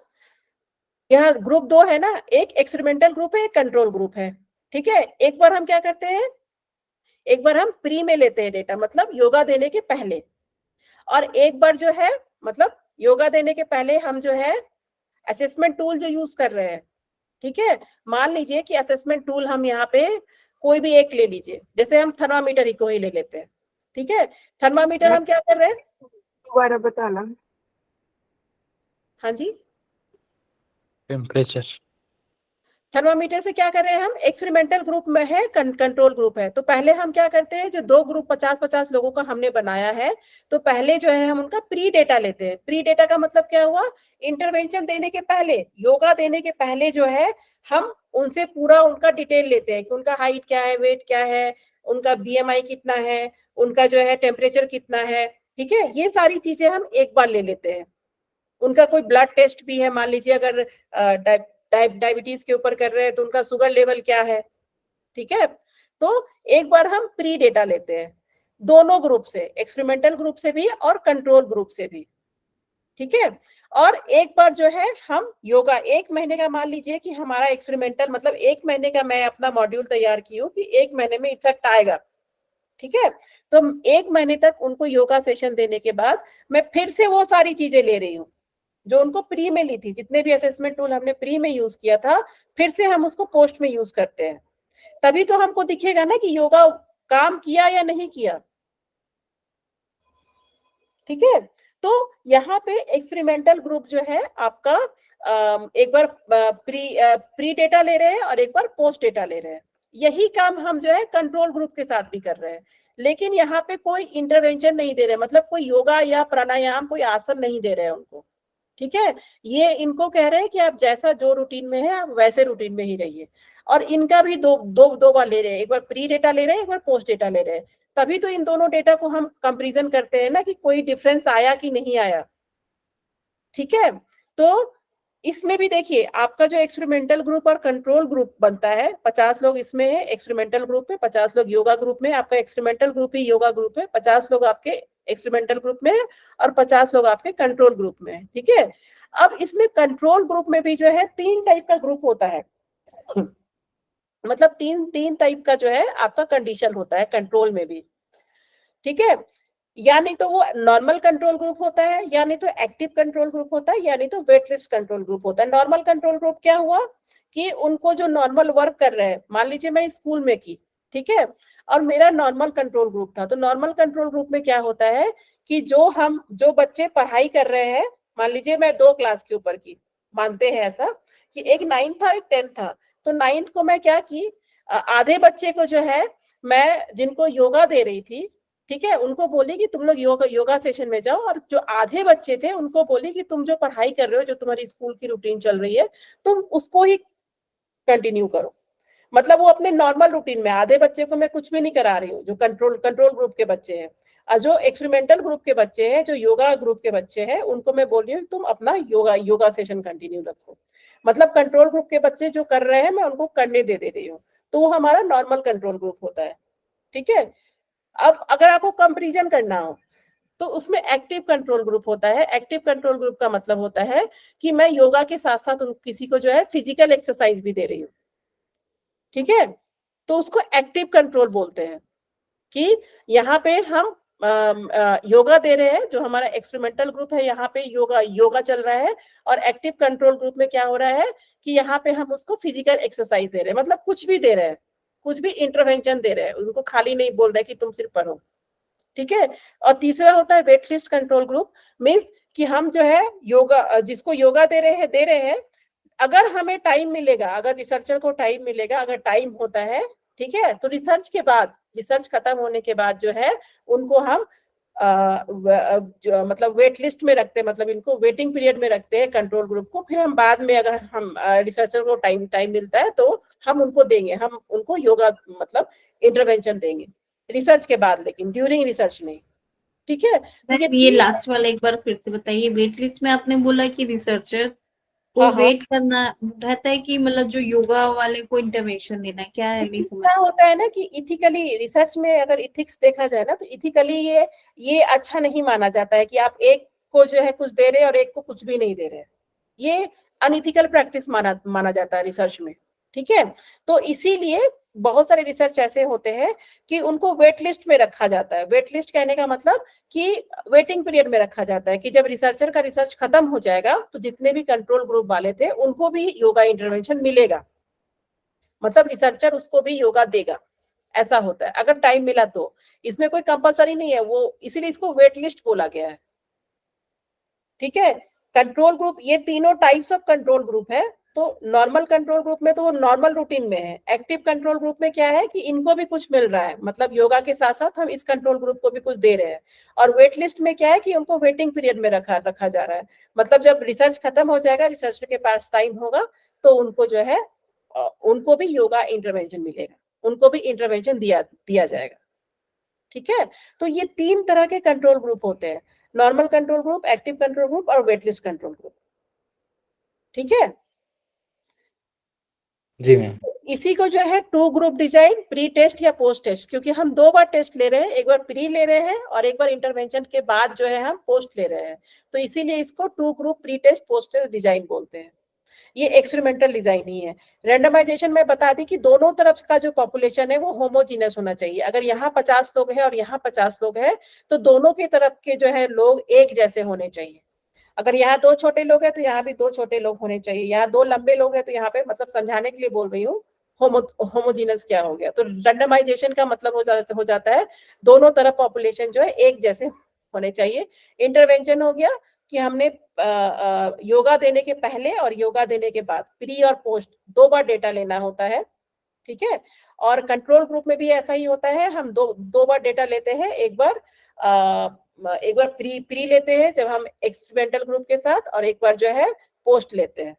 यहाँ ग्रुप 2 है ना, एक एक्सपेरिमेंटल ग्रुप है, एक कंट्रोल ग्रुप है, ठीक है। एक बार हम क्या करते हैं, एक बार हम प्री में लेते हैं डेटा, मतलब योगा देने के पहले, और एक बार जो है मतलब योगा देने के पहले हम जो है असेसमेंट टूल जो यूज कर रहे हैं, ठीक है। मान लीजिए कि असेसमेंट टूल हम यहाँ पे कोई भी एक ले लीजिए, जैसे हम थर्मामीटर ही को ही ले लेते हैं, ठीक है। थर्मामीटर हम क्या कर रहे हैं? दोबारा बताना। हाँ जी, टेम्परेचर। थर्मामीटर से क्या कर रहे हैं हम? एक्सपेरिमेंटल ग्रुप में है, कंट्रोल ग्रुप है, तो पहले हम क्या करते हैं, जो 2 ग्रुप 50-50 लोगों का हमने बनाया है, तो पहले जो है हम उनका प्री डेटा लेते हैं। प्री डेटा का मतलब क्या हुआ? इंटरवेंशन देने के पहले, योगा देने के पहले जो है हम उनसे पूरा उनका डिटेल लेते हैं कि उनका हाइट क्या है, वेट क्या है, उनका BMI कितना है, उनका जो है टेम्परेचर कितना है, ठीक है। ये सारी चीजें हम एक बार ले लेते हैं। उनका कोई ब्लड टेस्ट भी है, मान लीजिए अगर डायबिटीज के ऊपर कर रहे हैं तो उनका शुगर लेवल क्या है, ठीक है। तो एक बार हम प्री डेटा लेते हैं दोनों ग्रुप से, एक्सपेरिमेंटल ग्रुप से भी और कंट्रोल ग्रुप से भी, ठीक है। और एक बार जो है हम योगा 1 महीने का, मान लीजिए कि हमारा एक्सपेरिमेंटल मतलब 1 महीने का मैं अपना मॉड्यूल तैयार की हूँ कि 1 महीने में इफेक्ट आएगा, ठीक है। तो 1 महीने तक उनको योगा सेशन देने के बाद मैं फिर से वो सारी चीजें ले रही हूँ जो उनको प्री में ली थी, जितने भी असेसमेंट टूल हमने प्री में यूज किया था, फिर से हम उसको पोस्ट में यूज करते हैं। तभी तो हमको दिखेगा ना कि योगा काम किया या नहीं किया, ठीक है। तो यहाँ पे एक्सपेरिमेंटल ग्रुप जो है आपका एक बार प्री डेटा ले रहे हैं और एक बार पोस्ट डेटा ले रहे हैं। यही काम हम जो है कंट्रोल ग्रुप के साथ भी कर रहे हैं, लेकिन यहाँ पे कोई इंटरवेंशन नहीं दे रहे, मतलब कोई योगा या प्राणायाम, कोई आसन नहीं दे रहे हैं उनको, ठीक है। ये इनको कह रहे हैं कि आप जैसा जो रूटीन में है आप वैसे रूटीन में ही रहिए। और इनका भी दो बार ले रहे हैं, एक बार प्री डेटा ले रहे हैं, एक बार पोस्ट डेटा ले रहे हैं। तभी तो इन दोनों डेटा को हम कंपैरिजन करते हैं ना कि कोई डिफरेंस आया कि नहीं आया, ठीक है। तो इसमें भी देखिए आपका जो एक्सपेरिमेंटल ग्रुप और कंट्रोल ग्रुप बनता है, 50 लोग इसमें है एक्सपेरिमेंटल ग्रुप में, 50 लोग योगा ग्रुप में, आपका एक्सपेरिमेंटल ग्रुप ही योगा ग्रुप है, 50 लोग आपके एक्सपेरिमेंटल ग्रुप में है और 50 लोग आपके कंट्रोल ग्रुप में है, ठीक है। अब इसमें कंट्रोल ग्रुप में भी जो है 3 टाइप का ग्रुप होता है, मतलब तीन टाइप का जो है आपका कंडीशन होता है कंट्रोल में भी, ठीक है। या नहीं तो वो नॉर्मल कंट्रोल ग्रुप होता है, या नहीं तो एक्टिव कंट्रोल ग्रुप होता है, या नहीं तो वेट लिस्ट कंट्रोल ग्रुप होता है। नॉर्मल कंट्रोल ग्रुप क्या हुआ कि उनको जो नॉर्मल वर्क कर रहे हैं, मान लीजिए मैं स्कूल में की, ठीक है, और मेरा नॉर्मल कंट्रोल ग्रुप था, तो नॉर्मल कंट्रोल ग्रुप में क्या होता है कि जो बच्चे पढ़ाई कर रहे हैं, मान लीजिए मैं 2 क्लास के ऊपर की, मानते हैं ऐसा कि एक 9th था एक 10th था, तो 9th को मैं क्या की, आधे बच्चे को जो है मैं जिनको योगा दे रही थी, ठीक है, उनको बोली कि तुम लोग योगा सेशन में जाओ, और जो आधे बच्चे थे उनको बोली कि तुम जो पढ़ाई कर रहे हो, जो तुम्हारी स्कूल की रूटीन चल रही है, तुम उसको ही कंटिन्यू करो। मतलब वो अपने नॉर्मल रूटीन में, आधे बच्चे को मैं कुछ भी नहीं करा रही हूँ जो कंट्रोल ग्रुप के बच्चे हैं, जो एक्सपेरिमेंटल ग्रुप के बच्चे हैं, जो योगा ग्रुप के बच्चे हैं, उनको मैं बोल रही हूँ तुम अपना योगा सेशन कंटिन्यू रखो। मतलब कंट्रोल ग्रुप के बच्चे जो कर रहे हैं मैं उनको करने दे रही हूँ, तो वो हमारा नॉर्मल कंट्रोल ग्रुप होता है। ठीक है, अब अगर आपको कंपैरिजन करना हो तो उसमें एक्टिव कंट्रोल ग्रुप होता है। एक्टिव कंट्रोल ग्रुप का मतलब होता है कि मैं योगा के साथ साथ किसी को जो है फिजिकल एक्सरसाइज भी दे रही हूँ। ठीक है, तो उसको एक्टिव कंट्रोल बोलते हैं कि यहाँ पे हम योगा दे रहे हैं, जो हमारा एक्सपेरिमेंटल ग्रुप है यहाँ पे योगा चल रहा है, और एक्टिव कंट्रोल ग्रुप में क्या हो रहा है कि यहाँ पे हम उसको फिजिकल एक्सरसाइज दे रहे हैं, मतलब कुछ भी दे रहे हैं, कुछ भी इंटरवेंशन दे रहे हैं, उनको खाली नहीं बोल रहे कि तुम सिर्फ पढ़ो। ठीक है, और तीसरा होता है wait list control group, means कि हम जो है योगा, जिसको योगा दे रहे हैं, अगर हमें टाइम मिलेगा, अगर रिसर्चर को टाइम मिलेगा, अगर टाइम होता है, ठीक है, तो रिसर्च के बाद, रिसर्च खत्म होने के बाद जो है उनको हम मतलब वेट लिस्ट में रखते हैं, मतलब इनको वेटिंग पीरियड में रखते हैं कंट्रोल ग्रुप को। फिर हम बाद में अगर हम रिसर्चर को टाइम मिलता है तो हम उनको देंगे, हम उनको योगा मतलब इंटरवेंशन देंगे रिसर्च के बाद, लेकिन ड्यूरिंग रिसर्च नहीं। ठीक है, तो ये लास्ट वाला एक बार फिर से बताइए। वेट लिस्ट में आपने बोला कि रिसर्चर को हाँ, वेट करना रहता है कि मतलब जो योगा वाले को इंटरवेंशन देना है, क्या है? नहीं समझ। क्या होता है ना कि इथिकली, रिसर्च में अगर इथिक्स देखा जाए ना, तो इथिकली ये अच्छा नहीं माना जाता है कि आप एक को जो है कुछ दे रहे हैं और एक को कुछ भी नहीं दे रहे हैं। ये अनइथिकल प्रैक्टिस माना जाता है रिसर्च में। ठीक है, तो इसीलिए बहुत सारे रिसर्च ऐसे होते हैं कि उनको वेट लिस्ट में रखा जाता है। वेट लिस्ट कहने का मतलब कि वेटिंग पीरियड में रखा जाता है कि जब रिसर्चर का रिसर्च खत्म हो जाएगा तो जितने भी कंट्रोल ग्रुप वाले थे उनको भी योगा इंटरवेंशन मिलेगा, मतलब रिसर्चर उसको भी योगा देगा, ऐसा होता है अगर टाइम मिला तो। इसमें कोई कंपलसरी नहीं है वो, इसीलिए इसको वेट लिस्ट बोला गया है। ठीक है, कंट्रोल ग्रुप, ये तीनों टाइप्स ऑफ कंट्रोल ग्रुप है। तो नॉर्मल कंट्रोल ग्रुप में तो वो नॉर्मल रूटीन में है। एक्टिव कंट्रोल ग्रुप में क्या है कि इनको भी कुछ मिल रहा है, मतलब योगा के साथ साथ हम इस कंट्रोल ग्रुप को भी कुछ दे रहे हैं। और वेट लिस्ट में क्या है कि उनको वेटिंग पीरियड में रखा जा रहा है, मतलब जब रिसर्च खत्म हो जाएगा, रिसर्चर के पास टाइम होगा, तो उनको जो है उनको भी योगा इंटरवेंशन मिलेगा, उनको भी इंटरवेंशन दिया जाएगा। ठीक है, तो ये 3 तरह के कंट्रोल ग्रुप होते हैं, normal control group, active control group और वेटलिस्ट कंट्रोल ग्रुप। ठीक है जी मैम। इसी को जो है 2 ग्रुप डिजाइन, प्री टेस्ट या पोस्ट टेस्ट, क्योंकि हम 2 बार टेस्ट ले रहे हैं, एक बार प्री ले रहे हैं और एक बार इंटरवेंशन के बाद जो है हम पोस्ट ले रहे हैं, तो इसीलिए इसको 2 group pre test post test design बोलते हैं। ये एक्सपेरिमेंटल डिजाइन ही है। रैंडमाइजेशन में बता दी कि दोनों तरफ का जो पॉपुलेशन है वो होमोजीनस होना चाहिए। अगर यहाँ 50 लोग हैं और यहाँ 50 लोग हैं तो दोनों की तरफ के जो है लोग एक जैसे होने चाहिए। अगर यहाँ 2 छोटे लोग हैं तो यहाँ भी 2 छोटे लोग होने चाहिए, यहाँ 2 लंबे लोग हैं तो यहाँ पे, मतलब समझाने के लिए बोल रही हूँ होमोजीनस क्या हो गया। तो रैंडमाइजेशन का मतलब हो जाता है दोनों तरफ पॉपुलेशन जो है एक जैसे होने चाहिए। इंटरवेंशन हो गया कि हमने योगा देने के पहले और योगा देने के बाद, प्री और पोस्ट 2 बार डेटा लेना होता है। ठीक है, और कंट्रोल ग्रुप में भी ऐसा ही होता है, हम दो बार डेटा लेते हैं, एक बार प्री लेते हैं जब हम एक्सपेरिमेंटल ग्रुप के साथ, और एक बार जो है पोस्ट लेते हैं।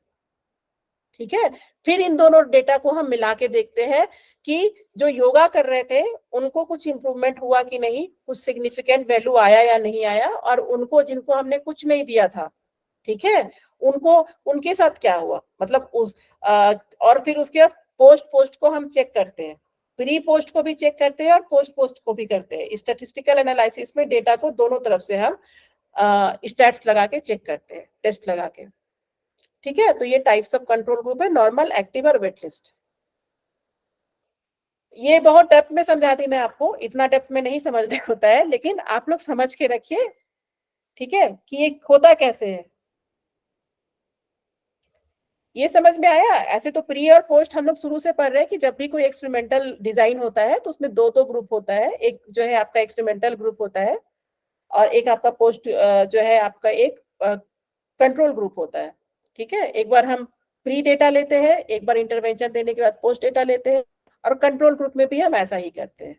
ठीक है, फिर इन दोनों डेटा को हम मिला के देखते हैं कि जो योगा कर रहे थे उनको कुछ इंप्रूवमेंट हुआ कि नहीं, कुछ सिग्निफिकेंट वैल्यू आया या नहीं आया, और उनको जिनको हमने कुछ नहीं दिया था, ठीक है, उनको उनके साथ क्या हुआ, मतलब और फिर उसके बाद पोस्ट को हम चेक करते हैं, प्री पोस्ट को भी चेक करते हैं और पोस्ट को भी करते हैं। स्टैटिस्टिकल एनालिसिस में डेटा को दोनों तरफ से हम स्टैट्स लगा के चेक करते हैं, टेस्ट लगा के। ठीक है, तो ये टाइप्स ऑफ कंट्रोल ग्रुप है, नॉर्मल, एक्टिव और वेट लिस्ट। ये बहुत डेप्थ में समझा दी मैं आपको, इतना डेप्थ में नहीं समझने होता है, लेकिन आप लोग समझ के रखिए। ठीक है, कि ये होता कैसे है, ये समझ में आया। ऐसे तो प्री और पोस्ट हम लोग शुरू से पढ़ रहे हैं कि जब भी कोई एक्सपेरिमेंटल डिजाइन होता है तो उसमें 2 ग्रुप होता है, एक जो है आपका एक्सपेरिमेंटल ग्रुप होता है और एक आपका पोस्ट जो है आपका एक कंट्रोल ग्रुप होता है। ठीक है, एक बार हम प्री डेटा लेते हैं, एक बार इंटरवेंशन देने के बाद पोस्ट डेटा लेते हैं, और कंट्रोल ग्रुप में भी हम ऐसा ही करते हैं।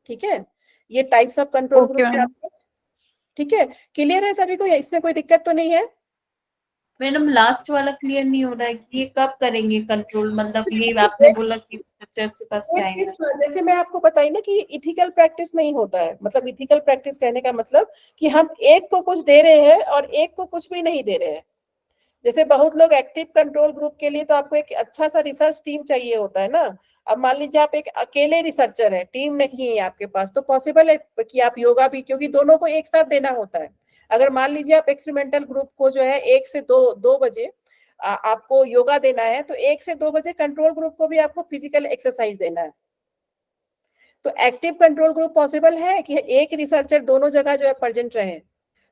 ठीक है, ये टाइप्स ऑफ कंट्रोल ग्रुप है आपके। ठीक है, क्लियर है सभी को, इसमें कोई दिक्कत तो नहीं है? मैडम लास्ट वाला क्लियर नहीं हो रहा है कि ये कब करेंगे कंट्रोल, मतलब ये आपने बोला कि टीचर के पास जाएंगे। जैसे मैं आपको बताई ना कि इथिकल प्रैक्टिस नहीं होता है, मतलब इथिकल प्रैक्टिस कहने का मतलब कि हम एक को कुछ दे रहे हैं और एक को कुछ भी नहीं दे रहे हैं। जैसे बहुत लोग एक्टिव कंट्रोल ग्रुप के लिए तो आपको एक अच्छा सा रिसर्च टीम चाहिए होता है ना। अब मान लीजिए आप एक अकेले रिसर्चर है, टीम नहीं है आपके पास, तो पॉसिबल है कि आप योगा भी, क्योंकि दोनों को एक साथ देना होता है। अगर मान लीजिए आप एक्सपेरिमेंटल ग्रुप को जो है 1 से 2 बजे आपको योगा देना है, तो 1 से 2 बजे कंट्रोल ग्रुप को भी आपको फिजिकल एक्सरसाइज देना है। तो एक्टिव कंट्रोल ग्रुप पॉसिबल है कि एक रिसर्चर दोनों जगह जो है प्रेजेंट रहे,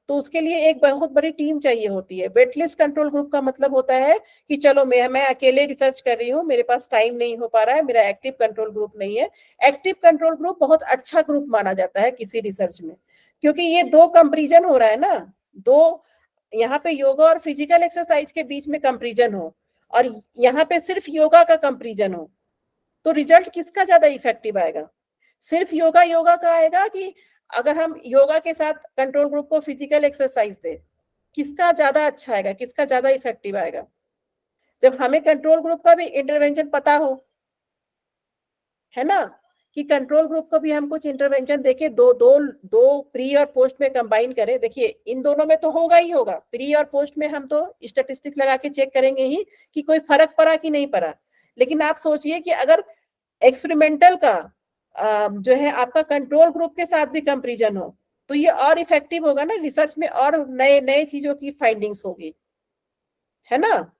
तो उसके लिए एक बहुत बड़ी टीम चाहिए होती है। वेटलिस्ट कंट्रोल ग्रुप का मतलब होता है कि चलो मैं अकेले रिसर्च कर रही हूँ, मेरे पास टाइम नहीं हो पा रहा है, मेरा एक्टिव कंट्रोल ग्रुप नहीं है। एक्टिव कंट्रोल ग्रुप बहुत अच्छा ग्रुप माना जाता है किसी रिसर्च में, क्योंकि ये 2 कंपैरिजन हो रहा है ना, 2 यहाँ पे योगा और फिजिकल एक्सरसाइज के बीच में कंपैरिजन हो और यहाँ पे सिर्फ योगा का कंपैरिजन हो, तो रिजल्ट किसका ज्यादा इफेक्टिव आएगा? सिर्फ योगा का आएगा कि अगर हम योगा के साथ कंट्रोल ग्रुप को फिजिकल एक्सरसाइज दे, किसका ज्यादा अच्छा आएगा, किसका ज्यादा इफेक्टिव आएगा? जब हमें कंट्रोल ग्रुप का भी इंटरवेंशन पता हो, है ना, कि कंट्रोल ग्रुप को भी हम कुछ इंटरवेंशन देके दो प्री और पोस्ट में कंबाइन करें। देखिए इन दोनों में तो होगा ही होगा, प्री और पोस्ट में हम तो स्टैटिस्टिक्स लगा के चेक करेंगे ही कि कोई फर्क पड़ा कि नहीं पड़ा। लेकिन आप सोचिए कि अगर एक्सपेरिमेंटल का जो है आपका कंट्रोल ग्रुप के साथ भी कंपैरिजन हो, तो ये और इफेक्टिव होगा ना, रिसर्च में और नए नए चीजों की फाइंडिंग्स होगी, है ना।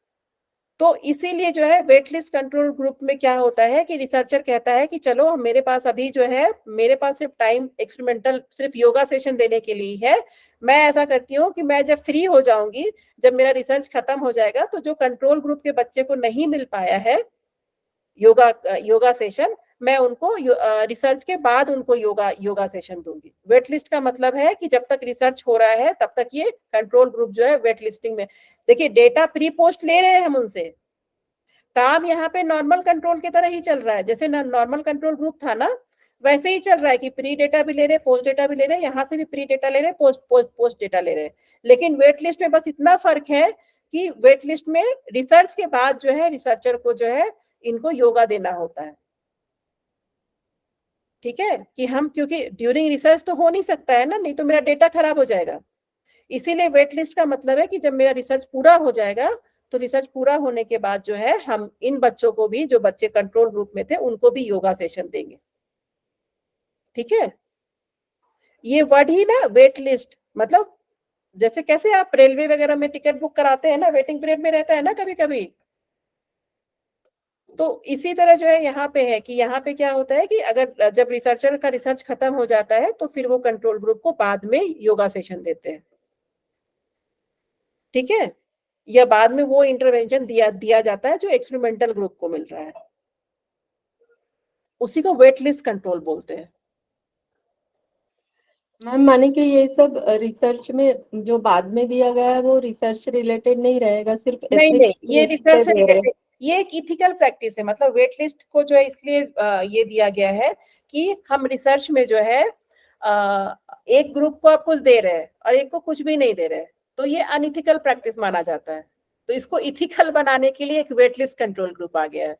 तो इसीलिए जो है वेटलिस्ट कंट्रोल ग्रुप में क्या होता है कि रिसर्चर कहता है कि चलो मेरे पास अभी जो है, मेरे पास सिर्फ टाइम एक्सपेरिमेंटल सिर्फ योगा सेशन देने के लिए है। मैं ऐसा करती हूँ कि मैं जब फ्री हो जाऊंगी, जब मेरा रिसर्च खत्म हो जाएगा, तो जो कंट्रोल ग्रुप के बच्चे को नहीं मिल पाया है योगा सेशन, मैं उनको रिसर्च के बाद उनको योगा सेशन दूंगी। वेट लिस्ट का मतलब है कि जब तक रिसर्च हो रहा है तब तक ये कंट्रोल ग्रुप जो है वेट लिस्टिंग में, देखिए डेटा प्री पोस्ट ले रहे हैं हम उनसे, काम यहाँ पे नॉर्मल कंट्रोल की तरह ही चल रहा है। जैसे नॉर्मल कंट्रोल ग्रुप था ना, वैसे ही चल रहा है कि प्री डेटा भी ले रहे, पोस्ट डेटा भी ले रहे, यहाँ से भी प्री डेटा ले रहे, पोस्ट डेटा ले रहे। लेकिन वेट लिस्ट में बस इतना फर्क है कि वेट लिस्ट में रिसर्च के बाद जो है रिसर्चर को जो है इनको योगा देना होता है। ठीक है, कि हम, क्योंकि ड्यूरिंग रिसर्च तो हो नहीं सकता है ना, नहीं तो मेरा डेटा खराब हो जाएगा। इसीलिए वेट लिस्ट का मतलब है कि जब मेरा रिसर्च पूरा हो जाएगा, तो रिसर्च पूरा होने के बाद जो है हम इन बच्चों को भी, जो बच्चे कंट्रोल ग्रुप में थे, उनको भी योगा सेशन देंगे। ठीक है, ये वर्ड ही ना वेट लिस्ट, मतलब जैसे कैसे आप रेलवे वगैरह में टिकट बुक कराते हैं ना, वेटिंग पीरियड में रहता है ना कभी कभी, तो इसी तरह जो है यहाँ पे है कि यहाँ पे क्या होता है कि अगर जब रिसर्चर का रिसर्च खत्म हो जाता है, तो फिर वो कंट्रोल ग्रुप को बाद में योगा सेशन देते हैं। ठीक है, या बाद में वो इंटरवेंशन दिया जाता है जो एक्सपेरिमेंटल ग्रुप को मिल रहा है, उसी को वेट लिस्ट कंट्रोल बोलते हैं। मैम माने कि ये सब रिसर्च में जो बाद में दिया गया है वो रिसर्च रिलेटेड नहीं रहेगा, सिर्फ नहीं, ये रिसर्च से दे रहे हैं। रिलेटेड, ये एक इथिकल प्रैक्टिस है। मतलब वेट लिस्ट को जो है इसलिए ये दिया गया है कि हम रिसर्च में जो है एक ग्रुप को आप कुछ दे रहे हैं और एक को कुछ भी नहीं दे रहे, तो ये अनइथिकल प्रैक्टिस माना जाता है। तो इसको इथिकल बनाने के लिए एक वेट लिस्ट कंट्रोल ग्रुप आ गया है।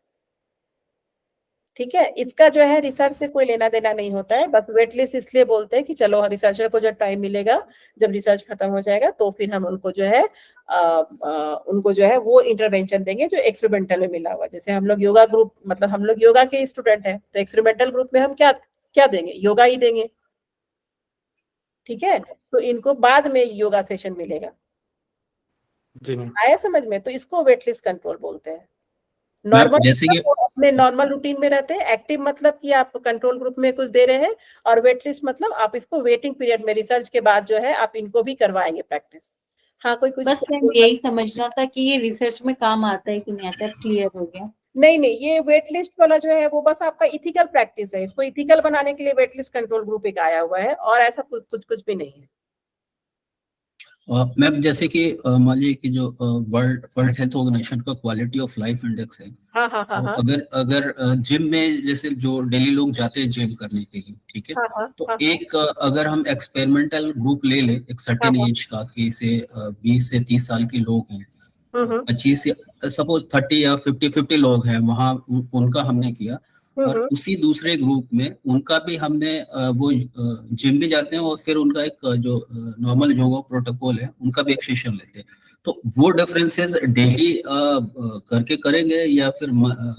ठीक है, इसका जो है रिसर्च से कोई लेना देना नहीं होता है, बस वेट लिस्ट इसलिए बोलते हैं कि चलो रिसर्चर को जब टाइम मिलेगा, जब रिसर्च खत्म हो जाएगा, तो फिर हम उनको जो है उनको जो है वो इंटरवेंशन देंगे जो एक्सपेरिमेंटल में मिला हुआ। जैसे हम लोग योगा ग्रुप, मतलब हम लोग योगा के स्टूडेंट हैं, तो एक्सपेरिमेंटल ग्रुप में हम क्या देंगे, योगा ही देंगे। ठीक है, तो इनको बाद में योगा सेशन मिलेगा। जी मैम। आया समझ में? तो इसको वेट लिस्ट कंट्रोल बोलते हैं। नॉर्मल जैसे कि अपने नॉर्मल रूटीन में रहते हैं। एक्टिव मतलब कि आप कंट्रोल ग्रुप में कुछ दे रहे हैं, और वेट लिस्ट मतलब आप इसको वेटिंग पीरियड में, रिसर्च के बाद जो है आप इनको भी करवाएंगे प्रैक्टिस। हाँ, कोई कुछ बस मैं यही समझना था कि ये रिसर्च में काम आता है कि नहीं आता, क्लियर हो गया। नहीं, ये वेट लिस्ट वाला जो है वो बस आपका इथिकल प्रैक्टिस है। इसको इथिकल बनाने के लिए वेट लिस्ट कंट्रोल ग्रुप एक आया हुआ है, और ऐसा कुछ भी नहीं है। मैम जैसे कि मान लीजिए कि जो वर्ल्ड हेल्थ ऑर्गेनाइजेशन का क्वालिटी ऑफ लाइफ इंडेक्स है, हाँ। तो अगर जिम में जैसे जो डेली लोग जाते हैं जिम करने के लिए, ठीक है, तो एक अगर हम एक्सपेरिमेंटल ग्रुप ले ले एक सर्टेन एज का, कि से 20 से 30 साल के लोग हैं, 25 सपोज 30 या 50 लोग हैं वहाँ, उनका हमने किया। और उसी दूसरे ग्रुप में उनका भी हमने वो जिम भी जाते हैं और फिर उनका एक जो नॉर्मल योगा प्रोटोकॉल है उनका भी एक सेशन लेते हैं। तो वो डिफरेंसेस डेली करके करेंगे या फिर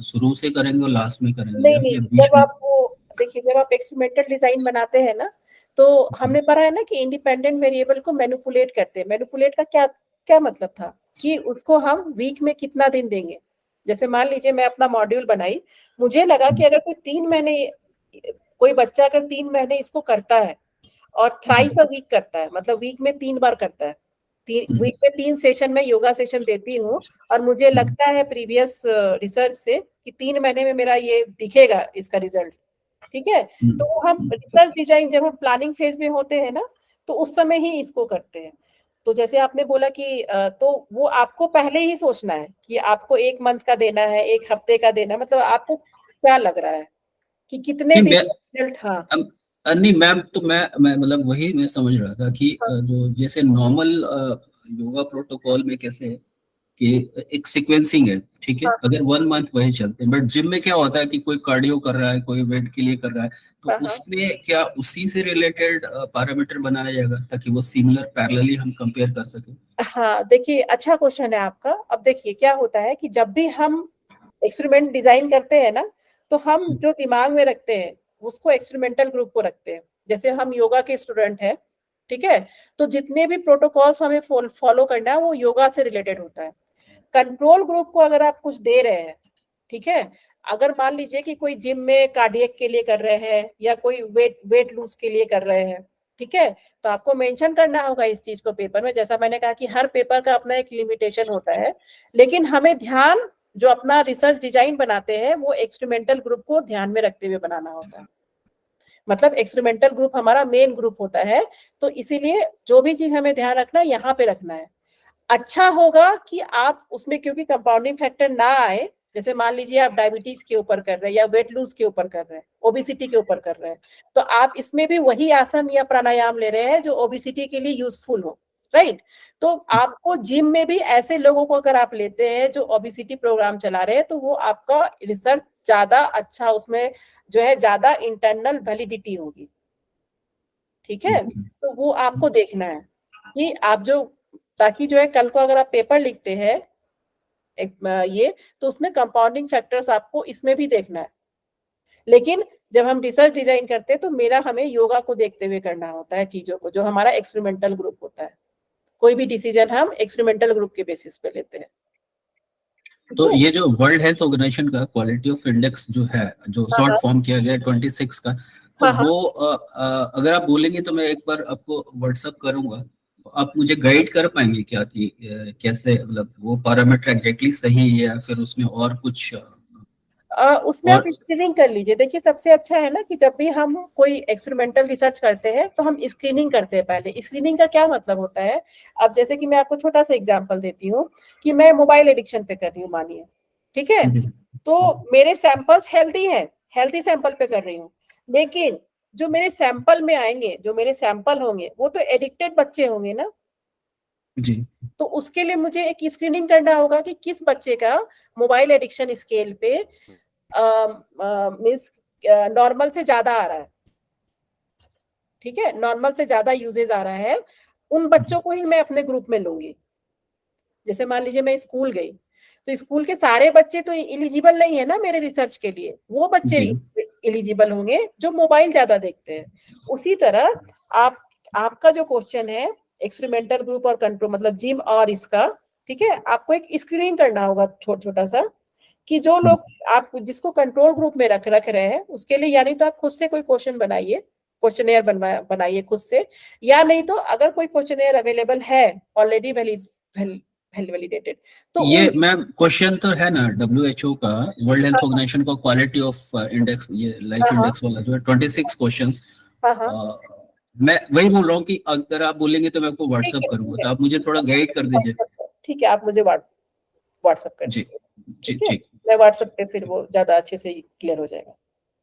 शुरू से करेंगे और लास्ट में करेंगे? नहीं, जब आप वो देखिए, जब आप एक्सपेरिमेंटल डिजाइन बनाते हैं ना, तो हमने पढ़ा है ना कि इंडिपेंडेंट वेरिएबल को मैनिपुलेट करते हैं। मैनिपुलेट का क्या मतलब था कि उसको हम वीक में कितना दिन देंगे। जैसे मान लीजिए मैं अपना मॉड्यूल बनाई, मुझे लगा कि अगर कोई बच्चा अगर 3 महीने इसको करता है और थ्राइस अ वीक करता है, मतलब वीक में 3 बार करता है, वीक में 3 सेशन में योगा सेशन देती हूँ, और मुझे लगता है प्रीवियस रिसर्च से कि 3 महीने में मेरा ये दिखेगा इसका रिजल्ट, ठीक है। तो हम रिसर्च डिजाइन जब हम प्लानिंग फेज में होते हैं ना, तो उस समय ही इसको करते हैं। तो जैसे आपने बोला कि तो वो आपको पहले ही सोचना है कि आपको 1 मंथ का देना है, 1 हफ्ते का देना है, मतलब आपको क्या लग रहा है कि कितने दिन रिजल्ट। हाँ नहीं मैम, तो मैं मतलब वही मैं समझ रहा था कि जो जैसे नॉर्मल योगा प्रोटोकॉल में कैसे है कि एक सीक्वेंसिंग है, ठीक है। अगर 1 मंथ वही चलते हैं, बट जिम में क्या होता है कि कोई कार्डियो कर रहा है, कोई वेट के लिए कर रहा है, तो उसमें क्या उसी से रिलेटेड पैरामीटर बनाया जाएगा ताकि वो सिमिलर पैरेलली हम कंपेयर कर सकें? हाँ देखिए, अच्छा क्वेश्चन है आपका। अब देखिए क्या होता है कि जब भी हम एक्सपेरिमेंट डिजाइन करते हैं ना, तो हम जो दिमाग में रखते हैं उसको एक्सपेरिमेंटल ग्रुप को रखते हैं। जैसे हम योगा के स्टूडेंट हैं, ठीक है, तो जितने भी प्रोटोकॉल्स हमें फॉलो करना है वो योगा से रिलेटेड होता है। कंट्रोल ग्रुप को अगर आप कुछ दे रहे हैं, ठीक है, अगर मान लीजिए कि कोई जिम में कार्डियक के लिए कर रहे हैं या कोई वेट लूज के लिए कर रहे हैं, ठीक है, तो आपको मेंशन करना होगा इस चीज को पेपर में। जैसा मैंने कहा कि हर पेपर का अपना एक लिमिटेशन होता है, लेकिन हमें ध्यान जो अपना रिसर्च डिजाइन बनाते हैं वो एक्सपेरिमेंटल ग्रुप को ध्यान में रखते हुए बनाना होता है। मतलब एक्सपेरिमेंटल ग्रुप हमारा मेन ग्रुप होता है, तो इसीलिए जो भी चीज हमें ध्यान रखना है यहाँ पे रखना है। अच्छा होगा कि आप उसमें, क्योंकि कंपाउंडिंग फैक्टर ना आए, जैसे मान लीजिए आप डायबिटीज के ऊपर कर रहे हैं या वेट लूज के ऊपर कर रहे हैं, ओबिसिटी के ऊपर कर रहे हैं, तो आप इसमें भी वही आसन या प्राणायाम ले रहे हैं जो ओबिसिटी के लिए यूजफुल हो, राइट। तो आपको जिम में भी ऐसे लोगों को अगर आप लेते हैं जो ओबिसिटी प्रोग्राम चला रहे हैं, तो वो आपका रिसर्च ज्यादा अच्छा, उसमें जो है ज्यादा इंटरनल वैलिडिटी होगी, ठीक है। तो वो आपको देखना है कि आप जो, ताकि जो है कल को अगर आप पेपर लिखते हैं ये, तो उसमें कंपाउंडिंग फैक्टर्स आपको इसमें भी देखना है। लेकिन जब हम रिसर्च डिजाइन करते हैं तो हमें योगा को देखते हुए करना होता है चीजों को, जो हमारा एक्सपेरिमेंटल ग्रुप होता है। कोई भी डिसीजन हम एक्सपेरिमेंटल ग्रुप के बेसिस पे लेते हैं। तो ये जो वर्ल्ड हेल्थ ऑर्गेनाइजेशन का क्वालिटी ऑफ इंडेक्स जो है, जो शॉर्ट फॉर्म किया गया है 26 का, तो वो अगर आप बोलेंगे तो मैं एक बार आपको व्हाट्सएप करूंगा, आप मुझे गाइड कर पाएंगे क्या कि कैसे, मतलब वो पैरामीटर एग्जैक्टली सही है या फिर उसमें और कुछ उसमें आप स्क्रीनिंग कर लीजिए। देखिए सबसे अच्छा है ना कि जब भी हम कोई एक्सपेरिमेंटल रिसर्च करते हैं तो हम स्क्रीनिंग करते हैं पहले। स्क्रीनिंग का क्या मतलब होता है, अब जैसे कि मैं आपको छोटा सा एग्जांपल देती हूँ कि मैं मोबाइल एडिक्शन पे कर रही हूँ मानिए, ठीक है, तो मेरे सैंपल्स हेल्दी हैं, हेल्दी सैंपल पे कर रही हूँ, लेकिन जो मेरे सैंपल में आएंगे, जो मेरे सैंपल होंगे वो तो एडिक्टेड बच्चे होंगे ना जी। तो उसके लिए मुझे एक स्क्रीनिंग करना होगा कि किस बच्चे का मोबाइल एडिक्शन स्केल पे मींस नॉर्मल से ज्यादा आ रहा है, ठीक है, नॉर्मल से ज्यादा यूजेज आ रहा है, उन बच्चों को ही मैं अपने ग्रुप में लूंगी। जैसे मान लीजिए मैं स्कूल गई, तो स्कूल के सारे बच्चे तो एलिजिबल नहीं है ना मेरे रिसर्च के लिए, वो बच्चे एलिजिबल होंगे जो मोबाइल ज्यादा देखते हैं। उसी तरह आपका जो क्वेश्चन है एक्सपेरिमेंटल ग्रुप और कंट्रोल, मतलब जिम और इसका, ठीक है, आपको एक स्क्रीनिंग करना होगा छोटा सा कि जो लोग आप जिसको कंट्रोल ग्रुप में रख रहे हैं उसके लिए, यानी तो आप खुद से कोई क्वेश्चन बनाइए, क्वेश्चनेयर बनाइए खुद से, या नहीं तो अगर कोई क्वेश्चनेयर अवेलेबल है ऑलरेडी वैलिडेटेड, तो ये मैम क्वेश्चन तो है ना WHO का, वर्ल्ड हेल्थ ऑर्गेनाइजेशन का क्वालिटी ऑफ इंडेक्स, ये लाइफ इंडेक्स वाला जो है 26 क्वेश्चंस, मैं वही बोल रहा हूँ कि अगर आप बोलेंगे तो मैं आपको व्हाट्सएप करूंगा, तो आप मुझे थोड़ा गाइड कर दीजिए। ठीक है, आप मुझे व्हाट्सएप कर दीजिए। जी ठीक, मैं व्हाट्सएप पे फिर वो ज्यादा अच्छे से क्लियर हो जाएगा।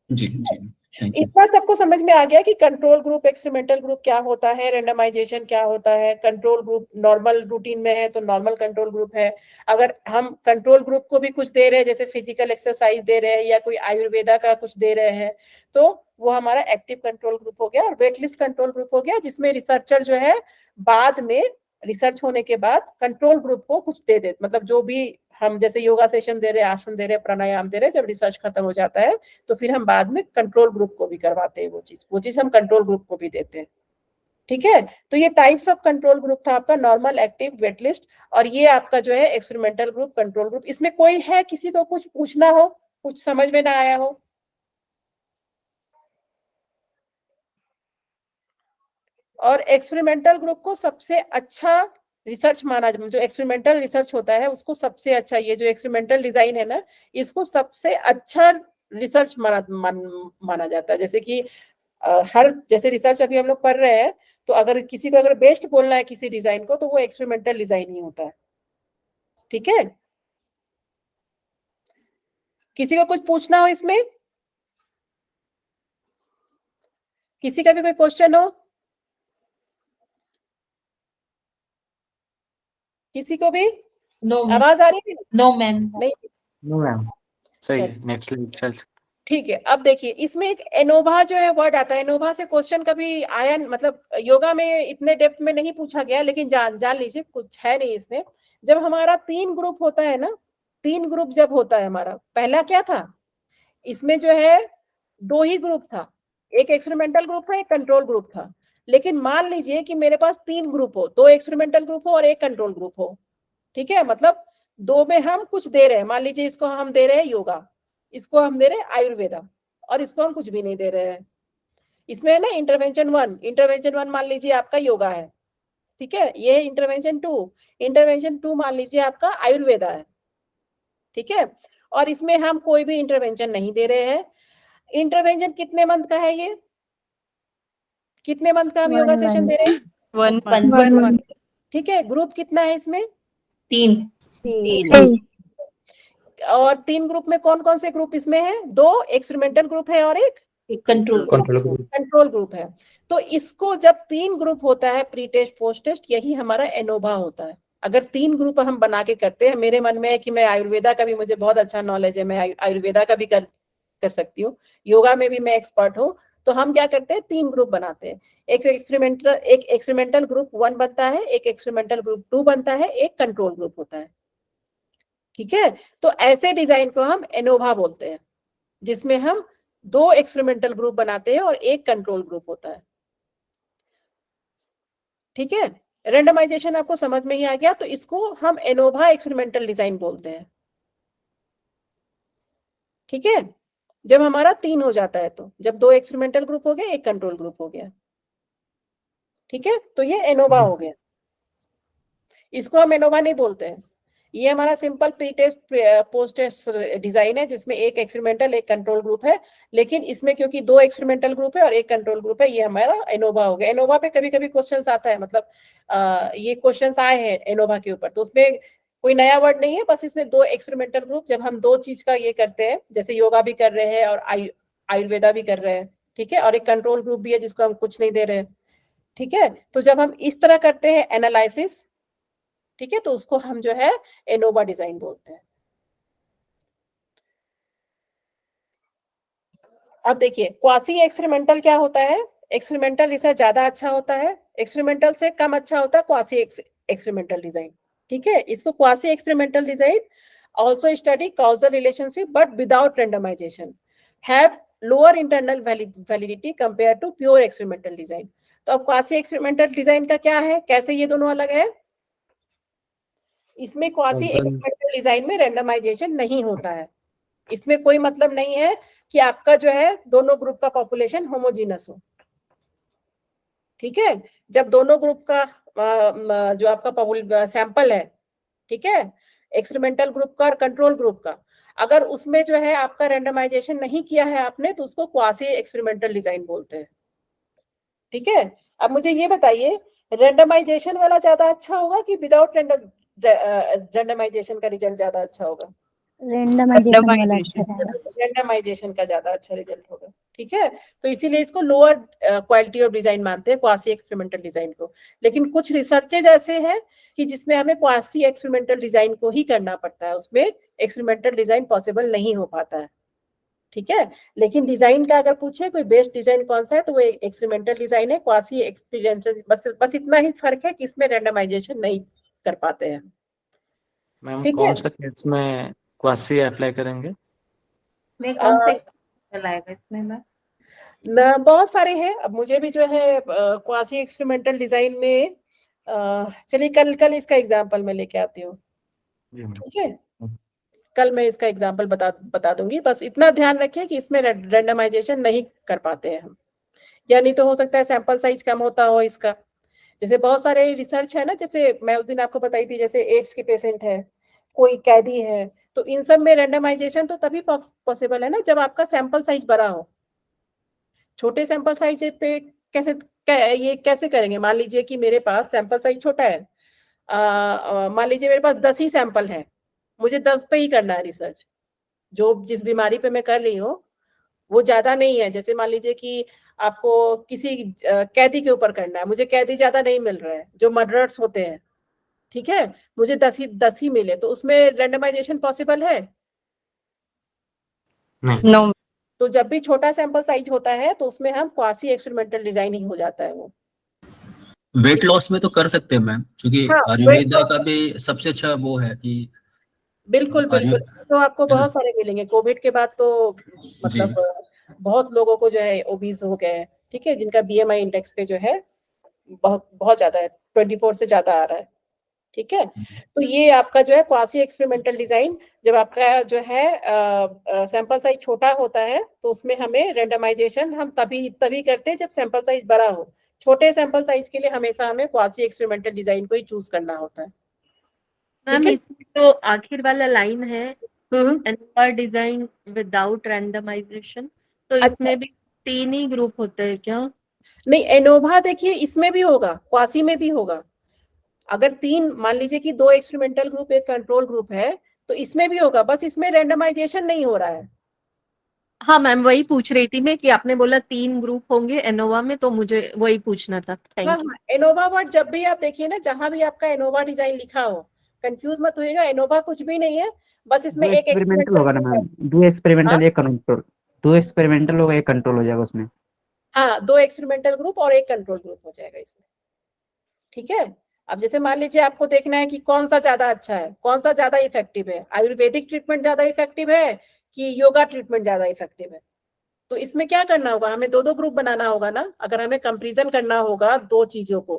जी जी। Thank you. इतना सबको समझ में आ गया कि कंट्रोल ग्रुप एक्सपेरिमेंटल ग्रुप क्या होता है, रेंडमाइजेशन क्या होता है, कंट्रोल ग्रुप नॉर्मल रूटीन में है तो नॉर्मल कंट्रोल ग्रुप है। अगर हम कंट्रोल ग्रुप को भी कुछ दे रहे हैं, जैसे फिजिकल एक्सरसाइज दे रहे हैं या कोई आयुर्वेदा का कुछ दे रहे हैं, तो वो हमारा एक्टिव कंट्रोल ग्रुप हो गया। और वेटलिस्ट कंट्रोल ग्रुप हो गया, जिसमें रिसर्चर जो है बाद में रिसर्च होने के बाद कंट्रोल ग्रुप को कुछ दे दे, मतलब जो भी हम जैसे योगा सेशन दे रहे हैं, आसन दे रहे हैं, प्राणायाम दे रहे हैं, जब रिसर्च खत्म हो जाता है तो फिर हम बाद में कंट्रोल ग्रुप को भी करवाते हैं वो चीज हम कंट्रोल ग्रुप को भी देते हैं। ठीक है, तो ये टाइप्स ऑफ कंट्रोल ग्रुप था आपका, नॉर्मल, एक्टिव, वेटलिस्ट, और ये आपका जो है एक्सपेरिमेंटल ग्रुप, कंट्रोल ग्रुप। इसमें कोई है किसी को कुछ पूछना हो, कुछ समझ में ना आया हो? और एक्सपेरिमेंटल ग्रुप को सबसे अच्छा रिसर्च माना, जो एक्सपेरिमेंटल रिसर्च होता है उसको सबसे अच्छा, ये जो एक्सपेरिमेंटल डिजाइन है ना, इसको सबसे अच्छा रिसर्च माना जाता है। जैसे कि हर जैसे रिसर्च अभी हम लोग पढ़ रहे हैं, तो अगर किसी को अगर बेस्ट बोलना है किसी डिजाइन को, तो वो एक्सपेरिमेंटल डिजाइन ही होता है। ठीक है, किसी को कुछ पूछना हो इसमें, किसी का भी कोई क्वेश्चन हो, किसी को भी? नो आवाज आ रही है? No ma'am. नहीं, नो मैम, सही चल। है, नेक्स्ट लेक्चर। ठीक है, अब देखिए इसमें एक एनोवा जो है वर्ड आता है। एनोवा से क्वेश्चन कभी आया, मतलब योगा में इतने डेप्थ में नहीं पूछा गया, लेकिन जान लीजिए कुछ है नहीं इसमें। जब हमारा 3 ग्रुप होता है ना, 3 ग्रुप जब होता है हमारा, पहला क्या था इसमें जो है 2 ही ग्रुप था, एक एक्सपेरिमेंटल ग्रुप था, एक कंट्रोल ग्रुप था। लेकिन मान लीजिए कि मेरे पास 3 ग्रुप हो, 2 एक्सपेरिमेंटल ग्रुप हो और एक कंट्रोल ग्रुप हो। ठीक है, मतलब 2 में हम कुछ दे रहे हैं, मान लीजिए इसको हम दे रहे हैं योगा, इसको हम दे रहे हैं आयुर्वेदा, और इसको हम कुछ भी नहीं दे रहे हैं। इसमें है ना इंटरवेंशन 1 मान लीजिए आपका योगा है। ठीक है, ये है इंटरवेंशन 2 मान लीजिए आपका आयुर्वेदा है। ठीक है, और इसमें हम कोई भी इंटरवेंशन नहीं दे रहे हैं। इंटरवेंशन कितने मंथ का है, ये कितने मंथ का हम योगा सेशन दे रहे हैं? 1 month। ठीक है, ग्रुप कितना है इसमें? 3। और 3 ग्रुप में कौन कौन से ग्रुप इसमें है? 2 एक्सपेरिमेंटल ग्रुप है और एक कंट्रोल ग्रुप है। तो इसको जब 3 ग्रुप होता है, प्री टेस्ट पोस्ट टेस्ट, यही हमारा एनोवा होता है। अगर 3 ग्रुप हम बना के करते हैं, मेरे मन में है कि मैं आयुर्वेदा का भी मुझे बहुत अच्छा नॉलेज है, मैं आयुर्वेदा का भी कर सकती हूँ, योगा में भी मैं एक्सपर्ट हूँ, तो हम क्या करते हैं 3 ग्रुप बनाते हैं। एक एक्सपेरिमेंटल ग्रुप 1 बनता है, एक एक्सपेरिमेंटल ग्रुप 2 बनता है, एक कंट्रोल ग्रुप होता है। ठीक है, तो ऐसे डिजाइन को हम एनोवा बोलते हैं, जिसमें हम 2 एक्सपेरिमेंटल ग्रुप बनाते हैं और एक कंट्रोल ग्रुप होता है। ठीक है, रेंडमाइजेशन आपको समझ में ही आ गया, तो इसको हम एनोवा एक्सपेरिमेंटल डिजाइन बोलते हैं। ठीक है, जब हमारा 3 हो जाता है, तो जब 2 एक्सपेरिमेंटल ग्रुप हो गए, एक कंट्रोल ग्रुप हो गया। ठीक है, तो ये एनोवा हो गया, इसको हम एनोवा नहीं बोलते हैं। ये हमारा simple pre test post test design है, जिसमें एक एक्सपेरिमेंटल एक कंट्रोल ग्रुप है, लेकिन इसमें क्योंकि 2 एक्सपेरिमेंटल ग्रुप है और एक कंट्रोल ग्रुप है, ये हमारा एनोवा हो गया। एनोवा पे कभी कभी क्वेश्चन आता है, मतलब ये क्वेश्चन आए हैं एनोवा के ऊपर, तो उसमें कोई नया वर्ड नहीं है, बस इसमें 2 एक्सपेरिमेंटल ग्रुप, जब हम 2 चीज का ये करते हैं, जैसे योगा भी कर रहे हैं और आयुर्वेदा भी कर रहे हैं। ठीक है, और एक कंट्रोल ग्रुप भी है जिसको हम कुछ नहीं दे रहे हैं। ठीक है, तो जब हम इस तरह करते हैं एनालिसिस, ठीक है, तो उसको हम जो है एनोवा डिजाइन बोलते हैं। अब देखिए क्वासी एक्सपेरिमेंटल क्या होता है। एक्सपेरिमेंटल रिसर्च ज्यादा अच्छा होता है, एक्सपेरिमेंटल से कम अच्छा होता है क्वासी एक्सपेरिमेंटल डिजाइन। ठीक है, इसको quasi experimental design also study causal relationship but without randomization, have lower internal validity compared to pure experimental design। तो अब क्वासी एक्सपेरिमेंटल डिजाइन का क्या है, कैसे ये दोनों अलग है? इसमें क्वासी एक्सपेरिमेंटल डिजाइन में रैंडमाइजेशन नहीं होता है। इसमें कोई मतलब नहीं है कि आपका जो है दोनों ग्रुप का पॉपुलेशन होमोजीनस हो। ठीक है, जब दोनों ग्रुप का जो आपका सैंपल है, ठीक है, एक्सपेरिमेंटल ग्रुप का और कंट्रोल ग्रुप का, अगर उसमें जो है आपका रैंडमाइजेशन नहीं किया है आपने, तो उसको क्वासी एक्सपेरिमेंटल डिजाइन बोलते हैं। ठीक है, अब मुझे ये बताइए रैंडमाइजेशन वाला ज्यादा अच्छा होगा कि विदाउट रैंडमाइजेशन का रिजल्ट ज्यादा अच्छा होगा? रेंडमाइजेशन वाला अच्छा रहेगा। रैंडमाइजेशन का ज्यादा अच्छा रिजल्ट होगा। ठीक है। तो इसीलिए इसको लोअर क्वालिटी ऑफ डिजाइन मानते हैं, क्वासी एक्सपेरिमेंटल डिजाइन को। लेकिन कुछ रिसर्चेज ऐसे हैं कि जिसमें हमें क्वासी एक्सपेरिमेंटल डिजाइन को ही करना पड़ता है, उसमें एक्सपेरिमेंटल डिजाइन पॉसिबल नहीं हो पाता है, ठीक है। लेकिन डिजाइन का अगर पूछे कोई बेस्ट डिजाइन कौन सा है तो वो एक्सपेरिमेंटल डिजाइन है, क्वासी एक्सपेरिमेंटल, बस इतना ही फर्क है कि इसमें रैंडमाइजेशन नहीं कर पाते हैं। मैम ठीक कौन है। सा केस में क्वासी अप्लाई करेंगे? नहीं, कौन सा एग्जाम्पल आएगा इसमें मैम? बहुत सारे हैं। अब मुझे भी जो है क्वासी एक्सपेरिमेंटल डिजाइन में चलिए कल इसका एग्जांपल मैं लेके आती हूँ, जी मैम। ठीक है। कल मैं इसका एग्जांपल बता दूंगी। बस इतना ध्यान रखिए कि इसमें रैंडमाइजेशन नहीं कर पाते हैं हम, या नहीं तो हो सकता है सैंपल साइज कम होता हो इसका। जैसे बहुत सारे रिसर्च है ना, जैसे मैं उस दिन आपको बताई थी, जैसे एड्स के पेशेंट है, कोई कैदी है, तो इन सब में रैंडमाइजेशन तो तभी पॉसिबल है ना जब आपका सैंपल साइज बड़ा हो। छोटे सैंपल साइज पे ये कैसे करेंगे? मान लीजिए कि मेरे पास सैंपल साइज छोटा है, मान लीजिए मेरे पास 10 ही सैंपल है, मुझे 10 पे ही करना है रिसर्च। जो जिस बीमारी पे मैं कर रही हूँ वो ज्यादा नहीं है। जैसे मान लीजिए कि आपको किसी कैदी के ऊपर करना है, मुझे कैदी ज्यादा नहीं मिल रहा है, जो मर्डरर्स होते हैं, ठीक है, मुझे 10 ही मिले, तो उसमें रैंडमाइजेशन पॉसिबल है? नहीं। नो। तो जब भी छोटा सैंपल साइज होता है तो उसमें हम क्वासी एक्सपेरिमेंटल डिजाइन ही हो जाता है वो। वेट लॉस में तो कर सकते हैं मैम, क्योंकि हाँ, आयुर्वेदा का भी सबसे अच्छा वो है कि बिल्कुल बिल्कुल, तो आपको है ना? बहुत सारे मिलेंगे। कोविड के बाद तो जी मतलब बहुत लोगों को जो है ओबीज हो गए हैं, ठीक है, जिनका बीएमआई इंडेक्स पे जो है बहुत बहुत ज्यादा है, 24 से ज्यादा आ रहा है, ठीक है। तो ये आपका जो है क्वासी एक्सपेरिमेंटल डिजाइन, जब आपका जो है सैंपल साइज छोटा होता है तो उसमें हमें रैंडमाइजेशन हम तभी करते हैं जब सैंपल साइज बड़ा हो। छोटे सैंपल साइज के लिए हमेशा हमें क्वासी एक्सपेरिमेंटल डिजाइन को ही चूज करना होता है, मैम ठीक है। इसमें तो आखिर वाला लाइन है, हम्म। एनोवा डिजाइन विदाउट रैंडमाइजेशन, तो अच्छा, इसमें भी 3 ही ग्रुप होते हैं क्या? नहीं, एनोवा देखिए इसमें भी होगा, क्वासी में भी होगा। अगर 3 मान लीजिए कि 2 एक्सपेरिमेंटल ग्रुप एक कंट्रोल ग्रुप है तो इसमें भी होगा, बस इसमें रैंडमाइजेशन नहीं हो रहा है। हाँ मैम, वही पूछ रही थी मैं कि आपने बोला 3 ग्रुप होंगे एनोवा में, तो मुझे वही पूछना था। हाँ थैंक यू। हाँ, एनोवा वर्ड जब भी आप देखिए ना, जहां भी आपका एनोवा डिजाइन लिखा हो, कंफ्यूज मत होइएगा, एनोवा कुछ भी नहीं है, बस इसमें दो एक एक्सपेरिमेंटल होगा ना एक्सपेरिमेंटल मैम, दो एक्सपेरिमेंटल हाँ एक कंट्रोल, 2 एक्सपेरिमेंटल होगा, एक कंट्रोल हो जाएगा उसमें। हाँ, 2 एक्सपेरिमेंटल ग्रुप और एक कंट्रोल ग्रुप हो जाएगा इसमें, ठीक है। अब जैसे मान लीजिए आपको देखना है कि कौन सा ज्यादा अच्छा है, कौन सा ज्यादा इफेक्टिव है, आयुर्वेदिक ट्रीटमेंट ज्यादा इफेक्टिव है कि योगा ट्रीटमेंट ज्यादा इफेक्टिव है, तो इसमें क्या करना होगा, हमें 2 ग्रुप बनाना होगा ना। अगर हमें कंपैरिजन करना होगा 2 चीजों को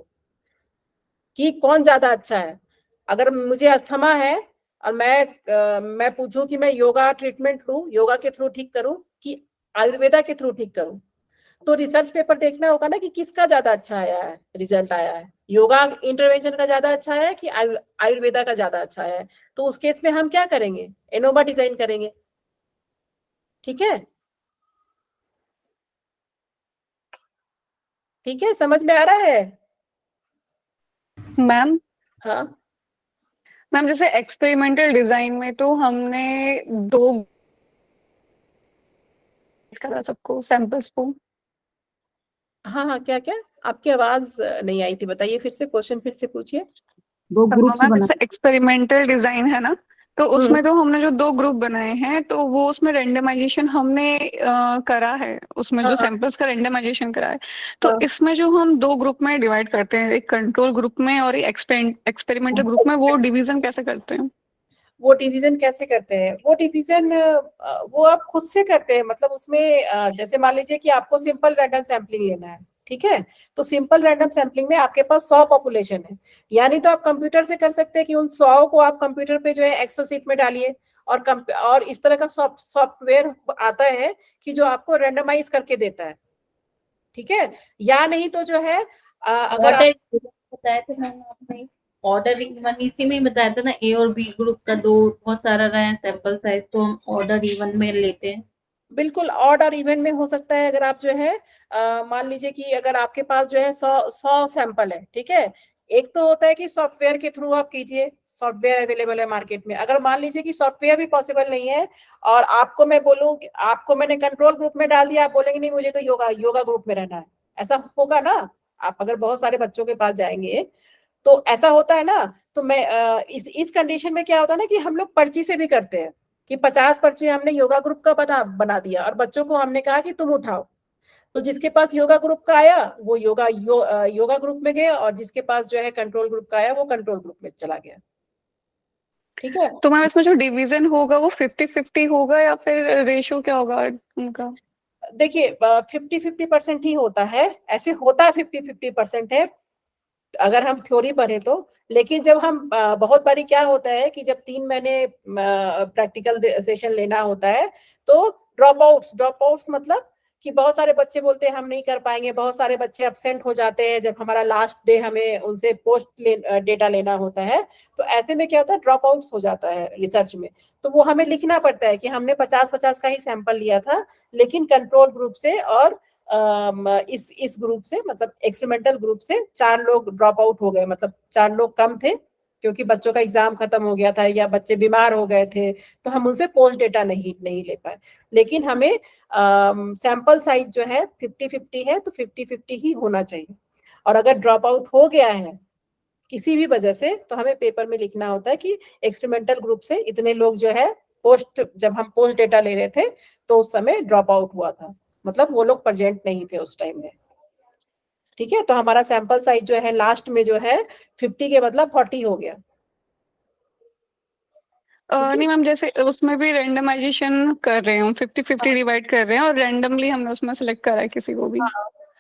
कि कौन ज्यादा अच्छा है। अगर मुझे अस्थमा है और मैं पूछूं कि मैं योगा ट्रीटमेंट लूं, योगा के थ्रू ठीक करूं कि आयुर्वेदा के थ्रू ठीक करूं, तो रिसर्च पेपर देखना होगा ना कि किसका ज्यादा अच्छा आया है, रिजल्ट आया है, योगा इंटरवेंशन का ज्यादा अच्छा है कि आयुर्वेदा का ज्यादा अच्छा है। तो उस केस में हम क्या करेंगे, एनोवा डिजाइन करेंगे, ठीक है। ठीक है, समझ में आ रहा है? मैम हाँ मैम जैसे एक्सपेरिमेंटल डिजाइन में तो हमने 2 करा सबको, सैंपल्स को। हाँ हाँ, क्या क्या, आपकी आवाज नहीं आई थी, बताइए फिर से, क्वेश्चन फिर से पूछिए। 2 ग्रुप से मैम बना। जैसे एक्सपेरिमेंटल डिजाइन है ना, तो उसमें तो हमने जो 2 ग्रुप बनाए हैं, तो वो उसमें रेंडमाइजेशन हमने करा है, उसमें जो हाँ सैंपल्स का रेंडमाइजेशन करा है। तो हाँ, इसमें जो हम 2 ग्रुप में डिवाइड करते हैं, एक कंट्रोल ग्रुप में और एक एक्सपेरिमेंटल ग्रुप में, वो डिवीजन कैसे करते हैं? वो डिवीजन कैसे करते हैं? वो डिवीजन वो आप खुद से करते हैं, मतलब उसमें जैसे मान लीजिए कि आपको सिंपल रैंडम सैम्पलिंग लेना है, ठीक है, तो सिंपल रैंडम सैम्पलिंग में आपके पास 100 पॉपुलेशन है, यानी तो आप कंप्यूटर से कर सकते हैं कि उन 100 को आप कंप्यूटर पे जो है एक्सेल शीट में डालिए, और इस तरह का सॉफ्टवेयर आता है कि जो आपको रैंडमाइज करके देता है, ठीक है। या नहीं तो जो है अगर आप ऑर्डर बताया था मैम आपने, ऑर्डर इवन इसी में ही बताया था ना, ए और बी ग्रुप का 2 बहुत सारा रहा है सैंपल साइज, तो हम ऑर्डर इवन में लेते हैं। बिल्कुल ऑड और इवन में हो सकता है। अगर आप जो है मान लीजिए कि अगर आपके पास जो है 100 सैंपल है, ठीक है, एक तो होता है कि सॉफ्टवेयर के थ्रू आप कीजिए, सॉफ्टवेयर अवेलेबल है मार्केट में। अगर मान लीजिए कि सॉफ्टवेयर भी पॉसिबल नहीं है और आपको मैं बोलूं कि आपको मैंने कंट्रोल ग्रुप में डाल दिया, आप बोलेंगे नहीं मुझे तो योगा ग्रुप में रहना है, ऐसा होगा ना? आप अगर बहुत सारे बच्चों के पास जाएंगे तो ऐसा होता है ना। तो मैं इस कंडीशन में क्या होता है ना कि हम लोग पर्ची से भी करते हैं कि 50 पर्ची हमने योगा ग्रुप का बना दिया और बच्चों को हमने कहा कि तुम उठाओ। तो जिसके पास योगा ग्रुप का आया वो योगा ग्रुप में गया और जिसके पास जो है कंट्रोल ग्रुप का आया वो कंट्रोल ग्रुप में चला गया। ठीक है। तो मैम इसमें जो डिवीजन होगा वो 50-50 होगा या फिर रेशियो क्या होगा उनका? देखिए 50-50% ही होता है, ऐसे होता है 50-50% है अगर हम थ्योरी पढ़े तो। लेकिन जब हम बहुत बारी क्या होता है कि जब 3 महीने प्रैक्टिकल सेशन लेना होता है तो ड्रॉप आउट्स मतलब कि बहुत सारे बच्चे बोलते हैं हम नहीं कर पाएंगे, बहुत सारे बच्चे एब्सेंट हो जाते हैं जब हमारा लास्ट डे हमें उनसे डेटा लेना होता है। तो ऐसे में क्या होता है, ड्रॉप आउट्स हो जाता है रिसर्च में। तो वो हमें लिखना पड़ता है कि हमने 50-50 का ही सैंपल लिया था, लेकिन कंट्रोल ग्रुप से और इस ग्रुप से मतलब एक्सपेरिमेंटल ग्रुप से 4 लोग ड्रॉप आउट हो गए, मतलब 4 लोग कम थे क्योंकि बच्चों का एग्जाम खत्म हो गया था या बच्चे बीमार हो गए थे, तो हम उनसे पोस्ट डेटा नहीं ले पाए। लेकिन हमें सैंपल साइज जो है 50-50 है तो 50-50 ही होना चाहिए। और अगर ड्रॉप आउट हो गया है किसी भी वजह से तो हमें पेपर में लिखना होता है कि एक्सपेरिमेंटल ग्रुप से इतने लोग जो है जब हम पोस्ट डेटा ले रहे थे तो उस समय ड्रॉप आउट हुआ था, मतलब वो लोग प्रेजेंट नहीं थे उस टाइम में। ठीक है, तो हमारा सैंपल साइज जो है लास्ट में जो है 50 के बदला 40 हो गया। नहीं मैम, जैसे उसमें भी रेंडमाइजेशन कर रहे हैं हम, 50-50 डिवाइड कर रहे हैं और रैंडमली हमने उसमें सेलेक्ट करा है किसी को भी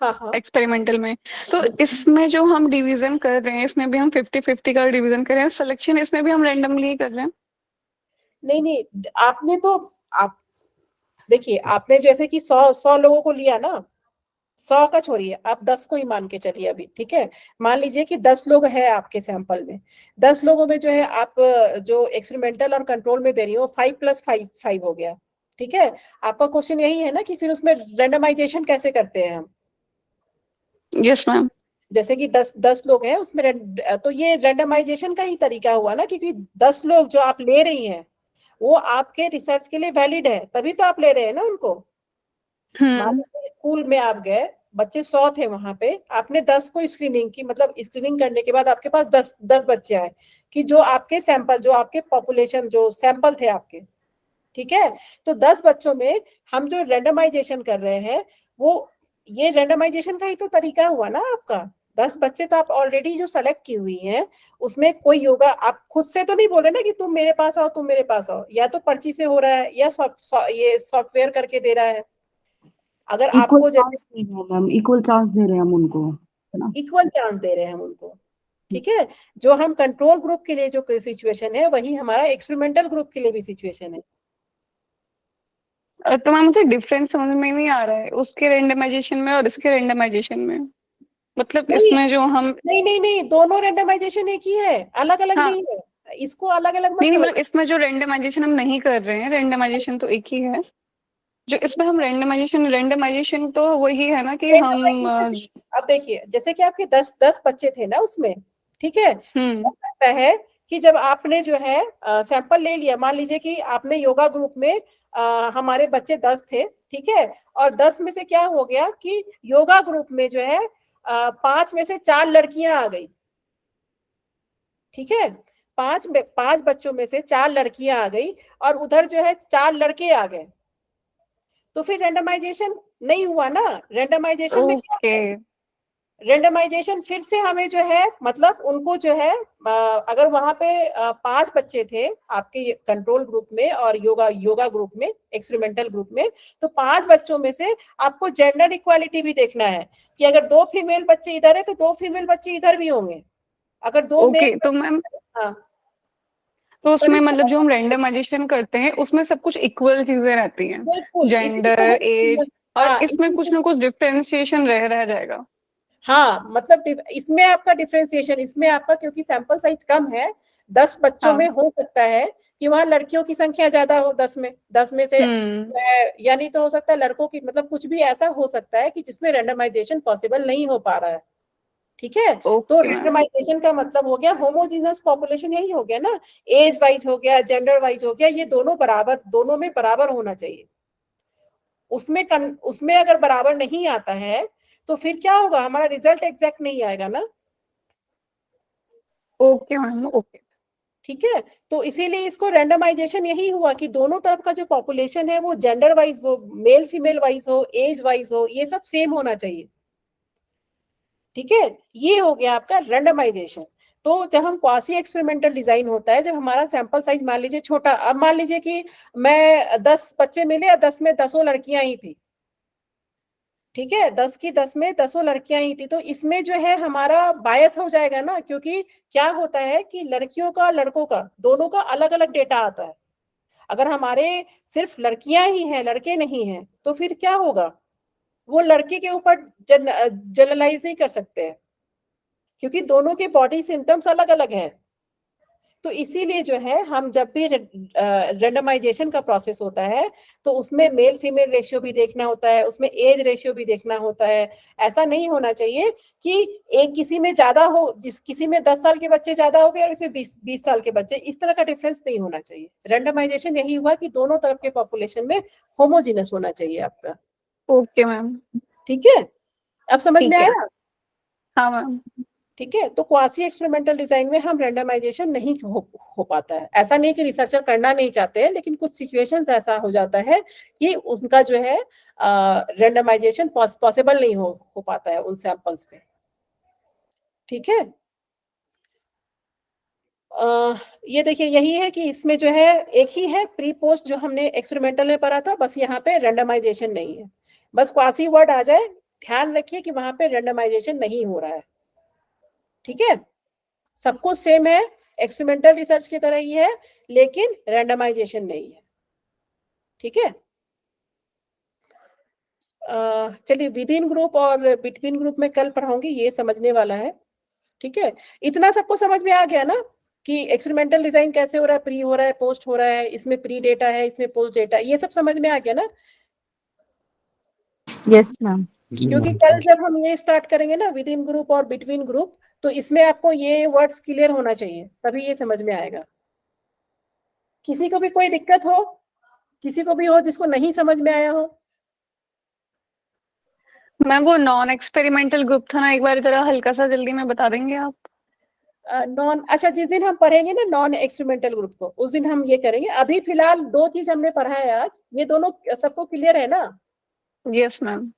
हाँ। एक्सपेरिमेंटल में। तो इसमें जो हम डिवीजन कर रहे हैं इसमें भी हम 50-50 का डिवीजन कर रहे हैं, सिलेक्शन इसमें भी हम रैंडमली कर रहे हैं? नहीं, आपने तो आप देखिए आपने जैसे कि 100 लोगों को लिया ना, 100 का छोड़िए, आप 10 को ही मान के चलिए अभी। ठीक है, मान लीजिए कि 10 लोग हैं आपके सैंपल में, 10 लोगों में जो है आप जो एक्सपेरिमेंटल और कंट्रोल में दे रही हो 5 + 5 हो गया। ठीक है, आपका क्वेश्चन यही है ना कि फिर उसमें रेंडमाइजेशन कैसे करते हैं हम? Yes ma'am. जैसे कि 10 लोग हैं उसमें तो ये रेंडमाइजेशन का ही तरीका हुआ ना, क्योंकि 10 लोग जो आप ले रही हैं वो आपके रिसर्च के लिए वैलिड है, तभी तो आप ले रहे हैं ना उनको। मान लीजिए स्कूल में आप गए, बच्चे 100 थे वहां पे, आपने 10 को स्क्रीनिंग की, मतलब स्क्रीनिंग करने के बाद आपके पास 10 बच्चे आए कि जो आपके सैंपल, जो आपके पॉपुलेशन जो सैंपल थे आपके। ठीक है, तो 10 बच्चों में हम जो रेंडमाइजेशन कर रहे हैं वो ये रेंडमाइजेशन का ही तो तरीका हुआ ना आपका। 10 बच्चे तो आप ऑलरेडी जो सेलेक्ट की हुई हैं उसमें कोई योगा, आप खुद से तो नहीं बोले ना कि तुम मेरे पास आओ तुम मेरे पास आओ, या तो पर्ची से हो रहा है या ये सॉफ्टवेयर करके दे रहा है। अगर इक्वल आपको चांस दे रहे हैं मैम, इक्वल चांस दे रहे हैं हम उनको, है ना? इक्वल चांस दे रहे हैं हम उनको। ठीक है, जो हम कंट्रोल ग्रुप के लिए जो सिचुएशन है वही हमारा एक्सपेरिमेंटल ग्रुप के लिए भी सिचुएशन है। तो मैम मुझे डिफरेंस समझ में नहीं आ रहा है उसके रेंडमाइजेशन में और इसके रेंडमाइजेशन में, मतलब नहीं इसमें जो हम नहीं, दोनों रेंडमाइजेशन एक ही है, अलग अलग हाँ नहीं है, इसको अलग अलग मत नहीं, समझ। मतलब इसमें जो रेंडमाइजेशन हम नहीं कर रहे हैं, रेंडमाइजेशन तो एक ही है। जो इसमें हम रेंडमाइजेशन तो वही है ना कि हम अब देखिए जैसे कि आपके 10 बच्चे थे ना उसमें, ठीक है, हो सकता है कि जब आपने जो है सैंपल ले लिया, मान लीजिए कि आपने योगा ग्रुप में हमारे बच्चे 10 थे, ठीक है, और 10 में से क्या हो गया कि योगा ग्रुप में जो है 5 में से 4 लड़कियां आ गई। ठीक है, 5 बच्चों में से 4 लड़कियां आ गई और उधर जो है 4 लड़के आ गए, तो फिर रेंडमाइजेशन नहीं हुआ ना। रेंडमाइजेशन में क्या ओके है, रेंडमाइजेशन फिर से हमें जो है मतलब उनको जो है अगर वहां पे 5 बच्चे थे आपके कंट्रोल ग्रुप में और योगा ग्रुप में, एक्सपेरिमेंटल ग्रुप में, तो 5 बच्चों में से आपको जेंडर इक्वालिटी भी देखना है कि अगर 2 फीमेल बच्चे इधर है तो 2 फीमेल बच्चे इधर भी होंगे, अगर 2 ओके। मेल। तो मैम हाँ, तो उसमें मतलब जो हम रेंडमाइजेशन करते हैं उसमें सब कुछ इक्वल चीजें रहती हैं, बिल्कुल, इसी जेंडर, को एज, और हाँ इसमें कुछ ना कुछ डिफरेंशिएशन रह जाएगा। हाँ, मतलब इसमें आपका डिफरेंशिएशन, इसमें आपका क्योंकि सैंपल साइज कम है, 10 बच्चों में हाँ हो सकता है कि वहां लड़कियों की संख्या ज्यादा हो, 10 में से या नहीं तो हो सकता है लड़कों की, मतलब कुछ भी ऐसा हो सकता है कि जिसमें रेंडमाइजेशन पॉसिबल नहीं हो पा रहा है। ठीक है। तो ओके मैम। रैंडमाइजेशन का मतलब हो गया होमोजेनस पॉपुलेशन, यही हो गया ना, एज वाइज हो गया, जेंडर वाइज हो गया, ये दोनों बराबर, दोनों में बराबर होना चाहिए। उसमें अगर बराबर नहीं आता है तो फिर क्या होगा, हमारा रिजल्ट एग्जैक्ट नहीं आएगा ना। Okay ma'am, okay. ठीक है, तो इसीलिए इसको रैंडमाइजेशन यही हुआ कि दोनों तरफ का जो पॉपुलेशन है वो जेंडर वाइज, वो मेल फीमेल वाइज हो, एज वाइज हो, ये सब सेम होना चाहिए। ठीक है, ये हो गया आपका रैंडमाइजेशन। तो जब हम क्वासी एक्सपेरिमेंटल डिजाइन होता है, जब हमारा सैंपल साइज मान लीजिए छोटा, अब मान लीजिए कि मैं 10 बच्चे मिले और 10 में 10 लड़कियां ही थी, ठीक है, 10 की 10 में 10 लड़कियां ही थी, तो इसमें जो है हमारा बायस हो जाएगा ना, क्योंकि क्या होता है कि लड़कियों का लड़कों का दोनों का अलग अलग डेटा आता है। अगर हमारे सिर्फ लड़कियां ही हैं, लड़के नहीं हैं, तो फिर क्या होगा, वो लड़के के ऊपर जनरलाइज नहीं कर सकते हैं, क्योंकि दोनों के बॉडी सिम्टम्स अलग अलग हैं। तो इसीलिए जो है हम जब भी रेंडमाइजेशन का प्रोसेस होता है तो उसमें मेल फीमेल रेशियो भी देखना होता है, उसमें एज रेशियो भी देखना होता है। ऐसा नहीं होना चाहिए कि एक किसी में ज्यादा हो, किसी में 10 साल के बच्चे ज्यादा हो गए और इसमें 20 साल के बच्चे, इस तरह का डिफरेंस नहीं होना चाहिए। रेंडमाइजेशन यही हुआ कि दोनों तरफ के पॉपुलेशन में होमोजीनस होना चाहिए आपका। Okay ma'am. ठीक है, अब समझ ठीक में है। आया। हाँ मैम। ठीक है, तो क्वासी एक्सपेरिमेंटल डिजाइन में हम रेंडमाइजेशन नहीं हो पाता है। ऐसा नहीं कि रिसर्चर करना नहीं चाहते हैं, लेकिन कुछ सिचुएशंस ऐसा हो जाता है कि उनका जो है रेंडमाइजेशन पॉसिबल नहीं हो पाता है उन सैंपल्स पे। ठीक है, ये देखिए, यही है कि इसमें जो है एक ही है प्री पोस्ट जो हमने एक्सपेरिमेंटल में पढ़ा था, बस यहाँ पे रेंडमाइजेशन नहीं है। बस क्वासी वर्ड आ जाए, ध्यान रखिए कि वहां पे रेंडमाइजेशन नहीं हो रहा है। ठीक है, सब कुछ सेम है, एक्सपेरिमेंटल रिसर्च की तरह ही है, लेकिन रैंडमाइजेशन नहीं है। ठीक है, चलिए विद इन ग्रुप और बिटवीन ग्रुप में कल पढ़ाऊंगी, ये समझने वाला है। ठीक है, इतना सबको समझ में आ गया ना कि एक्सपेरिमेंटल डिजाइन कैसे हो रहा है, प्री हो रहा है, पोस्ट हो रहा है, इसमें प्री डेटा है, इसमें पोस्ट डेटा, ये सब समझ में आ गया ना। Yes ma'am. क्योंकि कल जब हम ये स्टार्ट करेंगे ना विद इन ग्रुप और बिटवीन ग्रुप, तो इसमें आपको ये वर्ड्स क्लियर होना चाहिए, तभी ये समझ में आएगा। किसी को भी कोई दिक्कत हो, किसी को भी हो जिसको नहीं समझ में आया हो। मैम वो नॉन एक्सपेरिमेंटल ग्रुप था ना, एक बार जरा हल्का सा जल्दी में बता देंगे आप? नॉन, अच्छा, जिस दिन हम पढ़ेंगे ना नॉन एक्सपेरिमेंटल ग्रुप को, उस दिन हम ये करेंगे। अभी फिलहाल 2 चीज हमने पढ़ा है आज, ये दोनों सबको क्लियर है ना। Yes ma'am.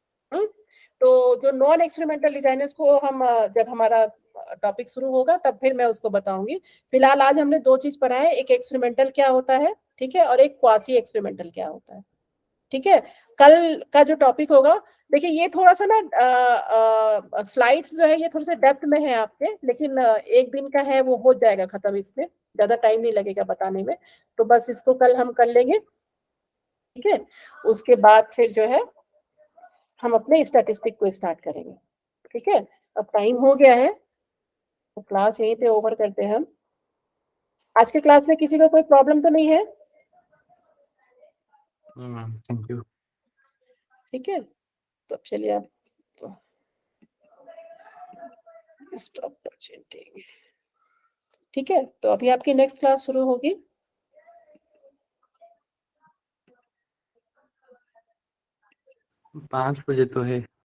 तो जो नॉन एक्सपेरिमेंटल डिजाइनर्स को हम जब हमारा टॉपिक शुरू होगा तब फिर मैं उसको बताऊंगी। फिलहाल आज हमने 2 चीज पढ़ा है, एक एक्सपेरिमेंटल क्या होता है, ठीक है, और एक क्वासी एक्सपेरिमेंटल क्या होता है। ठीक है, कल का जो टॉपिक होगा, देखिए ये थोड़ा सा ना स्लाइड्स जो है ये थोड़ा सा डेप्थ में है आपके, लेकिन एक दिन का है, वो हो जाएगा खत्म, इसमें ज्यादा टाइम नहीं लगेगा बताने में, तो बस इसको कल हम कर लेंगे। ठीक है, उसके बाद फिर जो है हम अपने स्टैटिस्टिक को स्टार्ट करेंगे। ठीक है, अब टाइम हो गया है तो क्लास यहीं पे ओवर करते हैं हम। आज के क्लास में किसी को कोई प्रॉब्लम तो नहीं है? Thank you. ठीक है, तो अब चलिए आप स्टॉप प्रेजेंटिंग। ठीक है, तो अभी आपकी नेक्स्ट क्लास शुरू होगी। 5 बजे तो है।